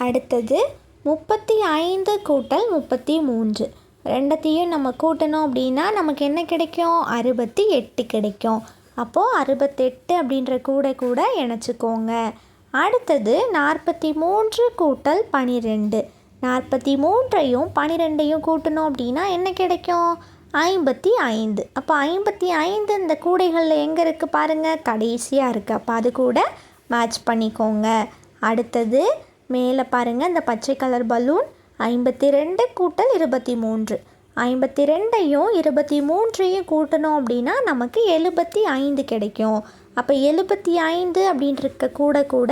அடுத்தது 35 கூட்டல் 33. ரெண்டத்தையும் நம்ம கூட்டணும் அப்படின்னா நமக்கு என்ன கிடைக்கும்? 68 கிடைக்கும். அப்போது 68 அப்படின்ற கூட இணைச்சிக்கோங்க. அடுத்தது 43 கூட்டல் 12. 43ஐயும் 12ஐயும் கூட்டணும் அப்படின்னா என்ன கிடைக்கும்? 55. அப்போ 55 இந்த கூடைகளில் எங்கே இருக்குது பாருங்கள், கடைசியாக இருக்குது. அப்போ அது கூட மேட்ச் பண்ணிக்கோங்க. அடுத்தது மேலே பாருங்கள், இந்த பச்சை கலர் பலூன் 52 கூட்டல் 23. 52ஐயும் 23ஐயும் கூட்டணும் அப்படின்னா நமக்கு 75 கிடைக்கும். அப்போ 75 அப்படின்ற கூட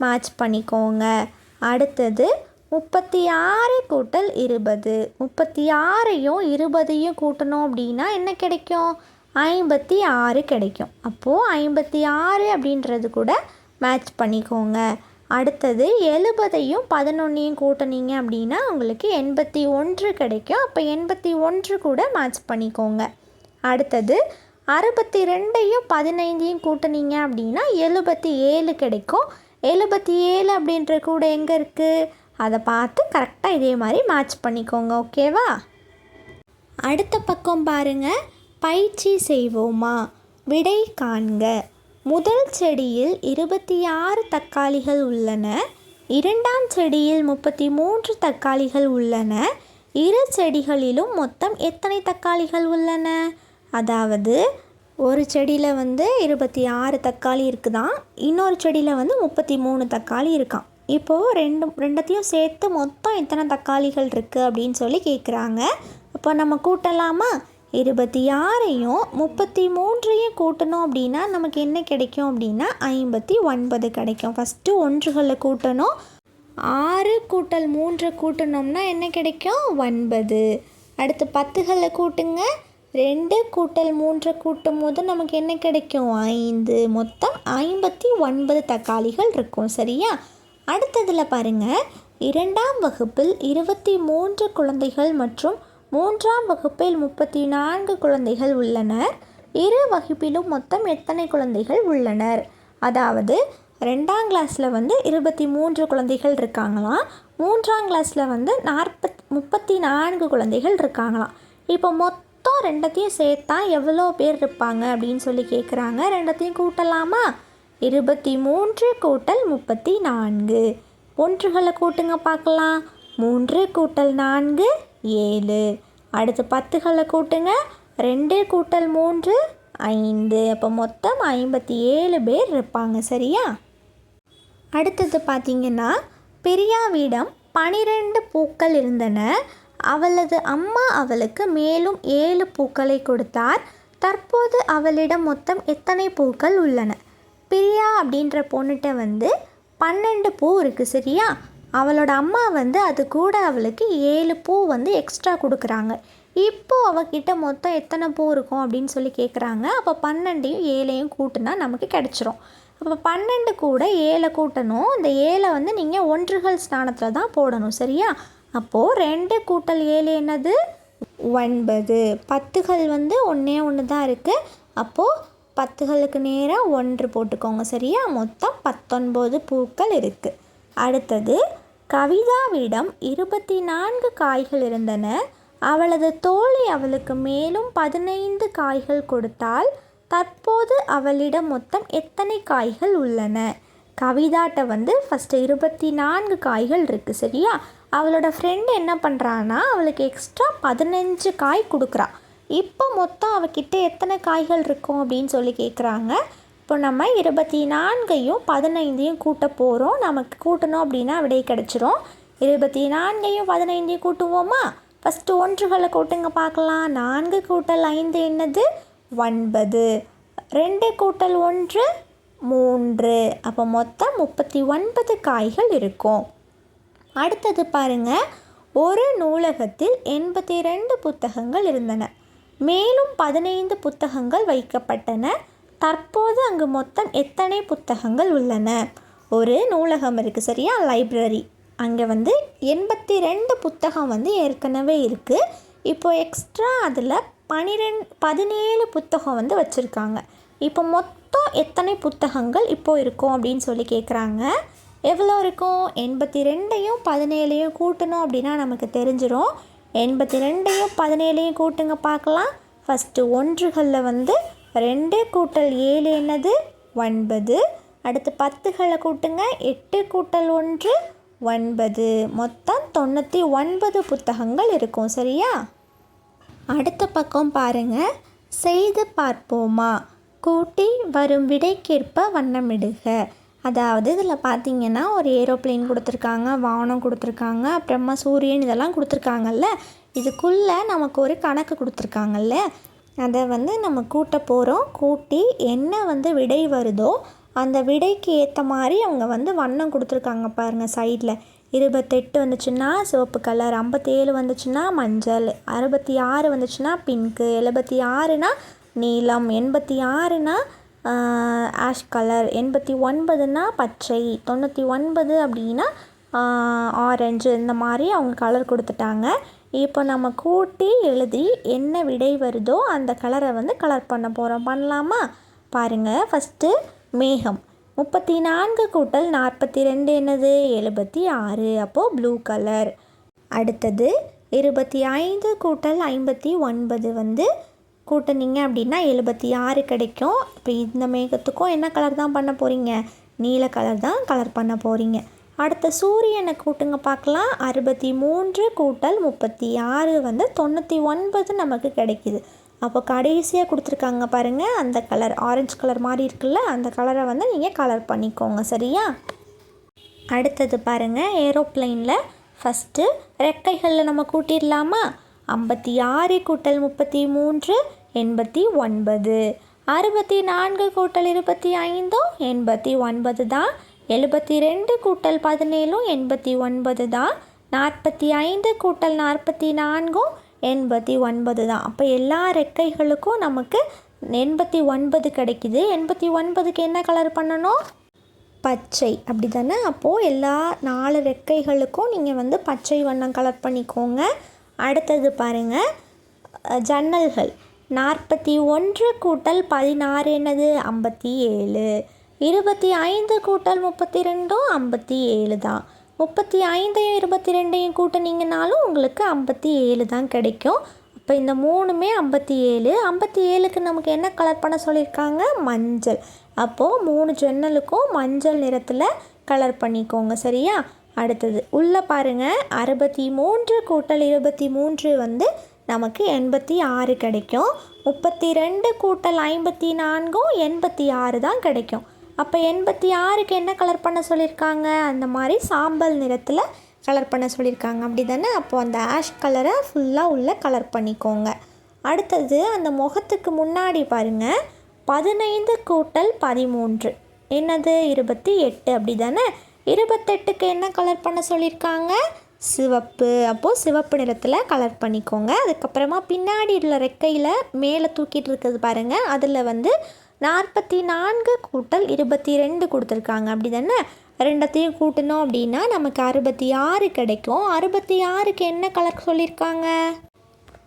மேட்ச் பண்ணிக்கோங்க. அடுத்தது 36 கூட்டல் 20. 36ஐயும் 20ஐயும் கூட்டணும் அப்படின்னா என்ன கிடைக்கும்? 56 கிடைக்கும். அப்போது 56 அப்படின்றது கூட மேட்ச் பண்ணிக்கோங்க. அடுத்தது 70ஐயும் 11ஐயும் கூட்டினீங்க அப்படின்னா உங்களுக்கு 81 கிடைக்கும். அப்போ 81 கூட மேட்ச் பண்ணிக்கோங்க. அடுத்தது 62ஐயும் 15ஐயும் கூட்டினீங்க அப்படின்னா 77 கிடைக்கும். 77 அப்படின்ற கூட எங்கே இருக்குது? அதை பார்த்து கரெக்டாக இதே மாதிரி மேட்ச் பண்ணிக்கோங்க. ஓகேவா? அடுத்த பக்கம் பாருங்கள். பயிற்சி செய்வோமா, விடை காண்க. முதல் செடியில் 26 தக்காளிகள் உள்ளன. இரண்டாம் செடியில் 33 தக்காளிகள் உள்ளன. இரு செடிகளிலும் மொத்தம் எத்தனை தக்காளிகள் உள்ளன? அதாவது ஒரு செடியில் 26 தக்காளி இருக்குதான், இன்னொரு செடியில் 33 தக்காளி இருக்கான். இப்போது ரெண்டத்தையும் சேர்த்து மொத்தம் எத்தனை தக்காளிகள் இருக்குது அப்படின்னு சொல்லி கேட்குறாங்க. அப்போ நம்ம கூட்டலாமா? 26ஐயும் 33ஐயும் கூட்டணும் அப்படின்னா நமக்கு என்ன கிடைக்கும் அப்படின்னா 59 கிடைக்கும். ஃபஸ்ட்டு ஒன்றுகளை கூட்டணும். 6 கூட்டல் 3 கூட்டணும்னா என்ன கிடைக்கும்? 9. அடுத்து 10களை கூட்டுங்க. 2 கூட்டல் 3 கூட்டும் போது நமக்கு என்ன கிடைக்கும்? 5. மொத்தம் 59 தக்காளிகள் இருக்கும். சரியா? அடுத்ததில் பாருங்கள். 2ஆம் வகுப்பில் 23 குழந்தைகள் மற்றும் 3ஆம் வகுப்பில் 34 குழந்தைகள் உள்ளனர். இரு வகுப்பிலும் மொத்தம் எத்தனை குழந்தைகள் உள்ளனர்? அதாவது 2ஆம் கிளாஸில் 23 குழந்தைகள் இருக்காங்களாம். 3ஆம் கிளாஸில் 34 குழந்தைகள் இருக்காங்களாம். இப்போ மொத்தம் ரெண்டத்தையும் சேர்த்தா எவ்வளோ பேர் இருப்பாங்க அப்படின்னு சொல்லி கேட்குறாங்க. ரெண்டத்தையும் கூட்டலாமா? 23 கூட்டல் 34. ஒன்றுகளை கூட்டுங்க பார்க்கலாம். 3 கூட்டல் 4 7. அடுத்து 10களை கூட்டுங்க. 2 கூட்டல் 3 5. அப்போ மொத்தம் 57 பேர் இருப்பாங்க. சரியா? அடுத்தது பார்த்திங்கன்னா, பிரியாவிடம் 12 பூக்கள் இருந்தன. அவளது அம்மா அவளுக்கு மேலும் 7 பூக்களை கொடுத்தார். தற்போது அவளிடம் மொத்தம் எத்தனை பூக்கள் உள்ளன? பிரியா அப்படின்ற பொண்ணுகிட்ட 12 பூ இருக்குது. சரியா? அவளோட அம்மா அது கூட அவளுக்கு 7 பூ எக்ஸ்ட்ரா கொடுக்குறாங்க. இப்போது அவகிட்ட மொத்தம் எத்தனை பூ இருக்கும் அப்படின்னு சொல்லி கேட்குறாங்க. அப்போ 12ஐயும் 7ஐயும் கூட்டினா நமக்கு கிடச்சிரும். அப்போ 12 கூட 7 கூட்டணும். இந்த 7 நீங்கள் ஒன்றுகள் ஸ்தானத்தில் தான் போடணும். சரியா? அப்போது 2 கூட்டல் 7 என்னது? 9. 10கள் ஒன்றே ஒன்று தான் இருக்குது. அப்போது 10களுக்கு நேராக 1 போட்டுக்கோங்க. சரியா? மொத்தம் 19 பூக்கள் இருக்குது. அடுத்தது, கவிதாவிடம் 24 காய்கள் இருந்தன. அவளது தோழி அவளுக்கு மேலும் 15 காய்கள் கொடுத்தால் தற்போது அவளிடம் மொத்தம் எத்தனை காய்கள் உள்ளன? கவிதாட்ட ஃபஸ்ட்டு 24 காய்கள் இருக்குது. சரியா? அவளோட ஃப்ரெண்டு என்ன பண்ணுறான்னா அவளுக்கு எக்ஸ்ட்ரா 15 காய் கொடுக்குறா. இப்போ மொத்தம் அவகிட்ட எத்தனை காய்கள் இருக்கும் அப்படின்னு சொல்லி கேட்குறாங்க. இப்போ நம்ம 24ஐயும் 15ஐயும் கூட்ட போகிறோம். நமக்கு கூட்டணும் அப்படின்னா விடை கிடச்சிரும். 24ஐயும் 15ஐயும் கூட்டுவோமா? ஃபஸ்ட்டு ஒன்றுகளை கூட்டுங்க பார்க்கலாம். 4 கூட்டல் 5 என்னது? 9. 2 கூட்டல் 1 3. அப்போ மொத்தம் 39 காய்கள் இருக்கும். அடுத்தது பாருங்கள். ஒரு நூலகத்தில் 82 புத்தகங்கள் இருந்தன. மேலும் 15 புத்தகங்கள் வைக்கப்பட்டன. தற்போது அங்கு மொத்தம் எத்தனை புத்தகங்கள் உள்ளன? ஒரு நூலகம் இருக்குது. சரியா? லைப்ரரி. அங்கே 82 புத்தகம் ஏற்கனவே இருக்குது. இப்போது எக்ஸ்ட்ரா அதில் 17 புத்தகம் வந்து வச்சுருக்காங்க. இப்போ மொத்தம் எத்தனை புத்தகங்கள் இப்போது இருக்கும் அப்படின்னு சொல்லி கேட்குறாங்க. எவ்வளோ இருக்கும்? 82ஐயும் 17ஐயும் கூட்டணும் அப்படின்னா நமக்கு தெரிஞ்சிடும். 82ஐயும் 17ஐயும் கூட்டுங்க பார்க்கலாம். ஃபஸ்ட்டு ஒன்றுகளில் வந்து 2 கூட்டல் 7 என்னது? 9. அடுத்து 10களை கூட்டுங்க. 8 கூட்டல் 1 9. மொத்தம் 99 புத்தகங்கள் இருக்கும். சரியா? அடுத்த பக்கம் பாருங்கள். செய்து பார்ப்போமா, கூட்டி வரும் விடைக்கேற்ப வண்ணமிடுக. அதாவது இதில் பார்த்திங்கன்னா ஒரு ஏரோப்ளேன் கொடுத்துருக்காங்க, வானம் கொடுத்துருக்காங்க, அப்புறமா சூரியன் இதெல்லாம் கொடுத்துருக்காங்கல்ல. இதுக்குள்ளே நமக்கு ஒரு கணக்கு கொடுத்துருக்காங்கல்ல, அதை வந்து நம்ம கூட்ட போகிறோம். கூட்டி என்ன வந்து விடை வருதோ அந்த விடைக்கு ஏற்ற மாதிரி அவங்க வந்து வண்ணம் கொடுத்துருக்காங்க பாருங்கள். சைடில் 28 வந்துச்சுன்னா சிவப்பு கலர், 57 வந்துச்சுன்னா மஞ்சள், 66 வந்துச்சுன்னா பிங்க்கு, 76னா நீலம், 86னா ஆஷ் கலர், 89னா பச்சை, 99 அப்படின்னா ஆரஞ்சு. இந்த மாதிரி அவங்க கலர் கொடுத்துட்டாங்க. இப்போ நம்ம கூட்டி எழுதி என்ன விடை வருதோ அந்த கலரை வந்து கலர் பண்ண போகிறோம். பண்ணலாமா? பாருங்கள். ஃபஸ்ட்டு மேகம். 34 கூட்டல் 42 என்னது? 76. அப்போது ப்ளூ கலர். அடுத்தது 25 கூட்டல் 59 வந்து கூட்டினீங்க அப்படின்னா 76 கிடைக்கும். இப்போ இந்த மேகத்துக்கும் என்ன கலர் தான் பண்ண போகிறீங்க? நீல கலர் தான் கலர் பண்ண போகிறீங்க. அடுத்த சூரியனை கூட்டுங்க பார்க்கலாம். 63 கூட்டல் 36 வந்து 99 நமக்கு கிடைக்கிது. அப்போ கடைசியாக கொடுத்துருக்காங்க பாருங்கள், அந்த கலர் ஆரஞ்சு கலர் மாதிரி இருக்குல்ல, அந்த கலரை வந்து நீங்கள் கலர் பண்ணிக்கோங்க. சரியா? அடுத்தது பாருங்கள். ஏரோப்ளைனில் ஃபஸ்ட்டு ரெக்கைகளில் நம்ம கூட்டிடலாமா? 56 கூட்டல் 33 89. 64 கூட்டல் 25 89 தான். 72 கூட்டல் 17 89 தான். 45 கூட்டல் 44 89 தான். அப்போ எல்லா ரெக்கைகளுக்கும் நமக்கு 89 கிடைக்குது. 89க்கு என்ன கலர் பண்ணணும்? பச்சை. அப்படி தானே? அப்போது எல்லா 4 ரெக்கைகளுக்கும் நீங்கள் வந்து பச்சை வண்ணம் கலர் பண்ணிக்கோங்க. அடுத்தது பாருங்கள். ஜன்னல்கள். 41 கூட்டல் 16 என்னது? 57. 25 கூட்டல் 32 57 தான். 35ஐயும் 22ஐயும் கூட்டினீங்கனாலும் உங்களுக்கு 57 தான் கிடைக்கும். அப்போ இந்த மூணுமே 57. 57க்கு நமக்கு என்ன கலர் பண்ண சொல்லியிருக்காங்க? மஞ்சள். அப்போது 3 ஜன்னலுக்கும் மஞ்சள் நிறத்தில் கலர் பண்ணிக்கோங்க. சரியா? அடுத்தது உள்ளே பாருங்கள். 63 கூட்டல் 23 வந்து நமக்கு 86 கிடைக்கும். 32 கூட்டல் 54 86 தான் கிடைக்கும். அப்போ 86க்கு என்ன கலர் பண்ண சொல்லியிருக்காங்க? அந்த மாதிரி சாம்பல் நிறத்தில் கலர் பண்ண சொல்லியிருக்காங்க. அப்படி தானே? அப்போது அந்த ஆஷ் கலரை ஃபுல்லாக உள்ளே கலர் பண்ணிக்கோங்க. அடுத்தது அந்த முகத்துக்கு முன்னாடி பாருங்கள். 15 கூட்டல் 13 என்னது? 28. அப்படி தானே? 28க்கு என்ன கலர் பண்ண சொல்லியிருக்காங்க? சிவப்பு. அப்போது சிவப்பு நிறத்தில் கலர் பண்ணிக்கோங்க. அதுக்கப்புறமா பின்னாடி உள்ள ரெக்கையில் மேலே தூக்கிட்டு இருக்கிறது பாருங்கள். அதில் வந்து 44 கூட்டல் 22 கொடுத்துருக்காங்க. அப்படி தானே? ரெண்டத்தையும் கூட்டணும் அப்படின்னா நமக்கு 66 கிடைக்கும். 66க்கு என்ன கலர் சொல்லியிருக்காங்க?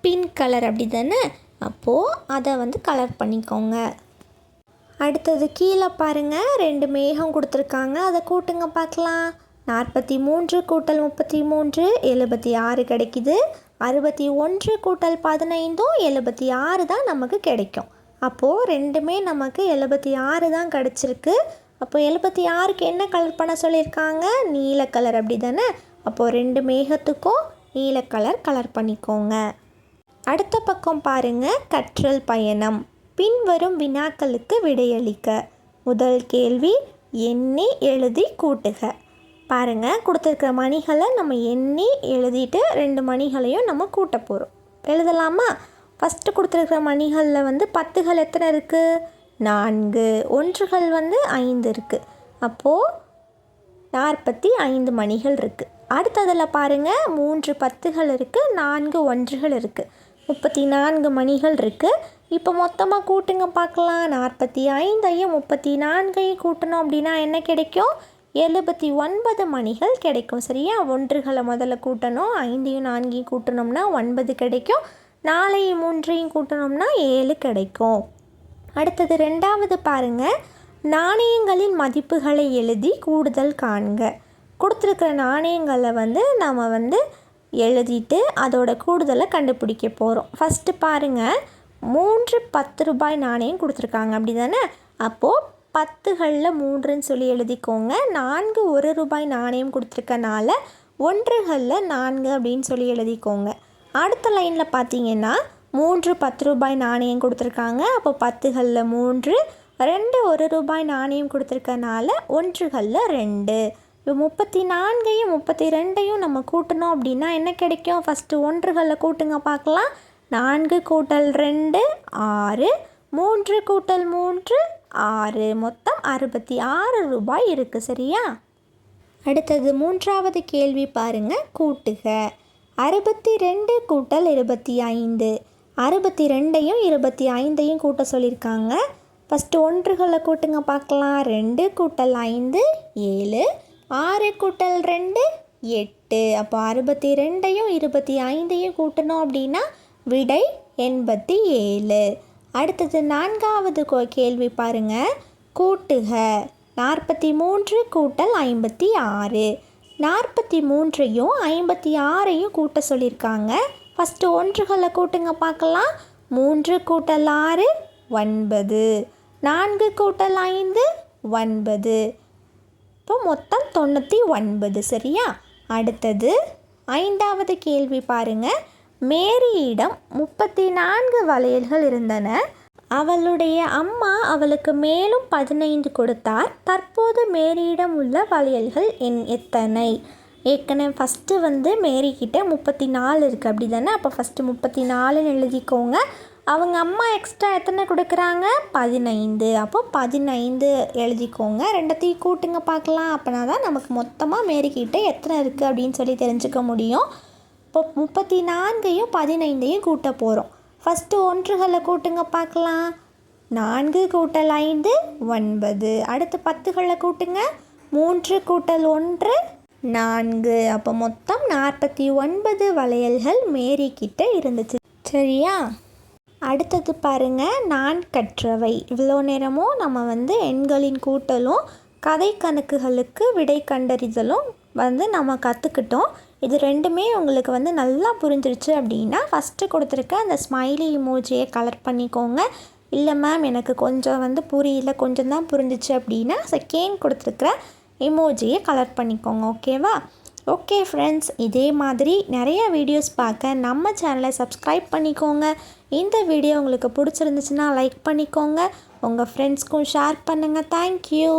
Pink colour. அப்படி தானே? அப்போது அதை வந்து கலர் பண்ணிக்கோங்க. அடுத்தது கீழே பாருங்கள். 2 மேகம் கொடுத்துருக்காங்க. அதை கூட்டுங்க பார்க்கலாம். 43 கூட்டல் 33 76 கிடைக்குது. 61 கூட்டல் 15 76 தான் நமக்கு கிடைக்கும். அப்போது ரெண்டுமே நமக்கு 76 தான் கிடச்சிருக்கு. அப்போ 76க்கு என்ன கலர் பண்ண சொல்லியிருக்காங்க? நீல கலர். அப்படி தானே? அப்போது 2 மேகத்துக்கும் நீல கலர் கலர் பண்ணிக்கோங்க. அடுத்த பக்கம் பாருங்கள். கற்றல் பயணம். பின்வரும் வினாக்களுக்கு விடையளிக்க. முதல் கேள்வி, எண்ணி எழுதி கூட்டுக. பாருங்கள், கொடுத்துருக்கிற மணிகளை நம்ம எண்ணி எழுதிட்டு 2 மணிகளையும் நம்ம கூட்ட போகிறோம். எழுதலாமா? ஃபஸ்ட்டு கொடுத்துருக்கிற மணிகளில் வந்து 10கள் எத்தனை இருக்குது? 4. ஒன்றுகள் வந்து 5 இருக்குது. அப்போது 45 மணிகள் இருக்குது. அடுத்ததில் பாருங்கள், 3 10கள் இருக்குது, 4 ஒன்றுகள் இருக்குது. 34 மணிகள் இருக்குது. இப்போ மொத்தமாக கூட்டுங்க பார்க்கலாம். 45ஐயும் 34ஐயும் கூட்டணும் அப்படின்னா என்ன கிடைக்கும்? 79 மணிகள் கிடைக்கும். சரியா? ஒன்றுகளை முதல்ல கூட்டணும். 5ஐயும் 4ஐயும் கூட்டணும்னா 9 கிடைக்கும். 4ஐயும் 3ஐயும் கூட்டணும்னா 7 கிடைக்கும். அடுத்தது 2வது பாருங்கள், நாணயங்களின் மதிப்புகளை எழுதி கூடுதல் காண்க. கொடுத்துருக்கிற நாணயங்களை நம்ம எழுதிட்டு அதோட கூடுதலை கண்டுபிடிக்க போகிறோம். ஃபஸ்ட்டு பாருங்கள், 3 10 ரூபாய் நாணயம் கொடுத்துருக்காங்க அப்படி தானே. அப்போது 10களில் 3ன்னு சொல்லி எழுதிக்கோங்க. 4 1 ரூபாய் நாணயம் கொடுத்துருக்கனால 1களில் 4 அப்படின்னு சொல்லி எழுதிக்கோங்க. அடுத்த லைனில் பார்த்தீங்கன்னா 3 10 ரூபாய் நாணயம் கொடுத்துருக்காங்க. அப்போ 10களில் 3, 2 1 ரூபாய் நாணயம் கொடுத்துருக்கனால 1களில் 2. இப்போ 34ஐயும் 32ஐயும் நம்ம கூட்டணும் அப்படின்னா என்ன கிடைக்கும்? ஃபஸ்ட்டு 1களில் கூட்டுங்க பார்க்கலாம். 4 கூட்டல் 2 6, 3 கூட்டல் 3 6, மொத்தம் 66 ரூபாய் இருக்குது. சரியா? அடுத்தது 3வது கேள்வி பாருங்கள், கூட்டுக. 62 கூட்டல் 25. 62ஐயும் 25ஐயும் கூட்ட சொல்லியிருக்காங்க. ஃபஸ்ட்டு 1களில் கூட்டுங்க பார்க்கலாம். 2 கூட்டல் 5 7, 6 கூட்டல் 2 8. அப்போ 62ஐயும் 25ஐயும் கூட்டணும் அப்படின்னா விடை 87. அடுத்தது 4வது கேள்வி பாருங்கள், கூட்டுக. 43 கூட்டல் 56. 43ஐயும் 56ஐயும் கூட்ட சொல்லியிருக்காங்க. ஃபஸ்ட்டு 1களில் கூட்டுங்க பார்க்கலாம். 3 கூட்டல் 6 9, 4 கூட்டல் 5 9. இப்போ மொத்தம் 99. சரியா? அடுத்தது 5வது கேள்வி பாருங்கள், மேரியிடம் 34 வளையல்கள் இருந்தன. அவளுடைய அம்மா அவளுக்கு மேலும் 15 கொடுத்தார். தற்போது மேரியிடம் உள்ள வளையல்கள் எத்தனை? ஏற்கனவே ஃபஸ்ட்டு மேரிக்கிட்ட 34 இருக்குது அப்படி தானே. அப்போ ஃபஸ்ட்டு 34ன்னு எழுதிக்கோங்க. அவங்க அம்மா எக்ஸ்ட்ரா எத்தனை கொடுக்குறாங்க? 15. அப்போ 15 எழுதிக்கோங்க. ரெண்டத்தையும் கூட்டுங்க பார்க்கலாம். அப்போனா தான் நமக்கு மொத்தமாக மேரிக்கிட்ட எத்தனை இருக்குது அப்படின்னு சொல்லி தெரிஞ்சுக்க முடியும். இப்போ 34ஐயும் 15ஐயும் கூட்ட போகிறோம். ஃபஸ்ட்டு 1களில் கூட்டுங்க பார்க்கலாம். 4 கூட்டல் 5 9. அடுத்து 10களில் கூட்டுங்க. 3 கூட்டல் 1 4. அப்போ மொத்தம் 49 வளையல்கள் மேரிக்கிட்ட இருந்துச்சு. சரியா? அடுத்தது பாருங்கள், நான் கற்றவை. இவ்வளோ நேரமும் நம்ம எண்களின் கூட்டலும் கதை கணக்குகளுக்கு விடை கண்டறிதலும் நம்ம கற்றுக்கிட்டோம். இது ரெண்டுமே உங்களுக்கு நல்லா புரிஞ்சிருச்சு அப்படின்னா ஃபஸ்ட்டு கொடுத்துருக்க அந்த ஸ்மைலி இமோஜியை கலர் பண்ணிக்கோங்க. இல்லை மேம் எனக்கு கொஞ்சம் புரியல, கொஞ்சம் தான் புரிஞ்சிச்சு அப்படின்னா செகண்ட் கொடுத்துருக்குற இமோஜியை கலர் பண்ணிக்கோங்க. ஓகேவா? ஓகே ஃப்ரெண்ட்ஸ், இதே மாதிரி நிறைய வீடியோஸ் பார்க்க நம்ம சேனலை சப்ஸ்கிரைப் பண்ணிக்கோங்க. இந்த வீடியோ உங்களுக்கு பிடிச்சிருந்துச்சுன்னா லைக் பண்ணிக்கோங்க. உங்கள் ஃப்ரெண்ட்ஸ்க்கும் ஷேர் பண்ணுங்கள். தேங்க்யூ.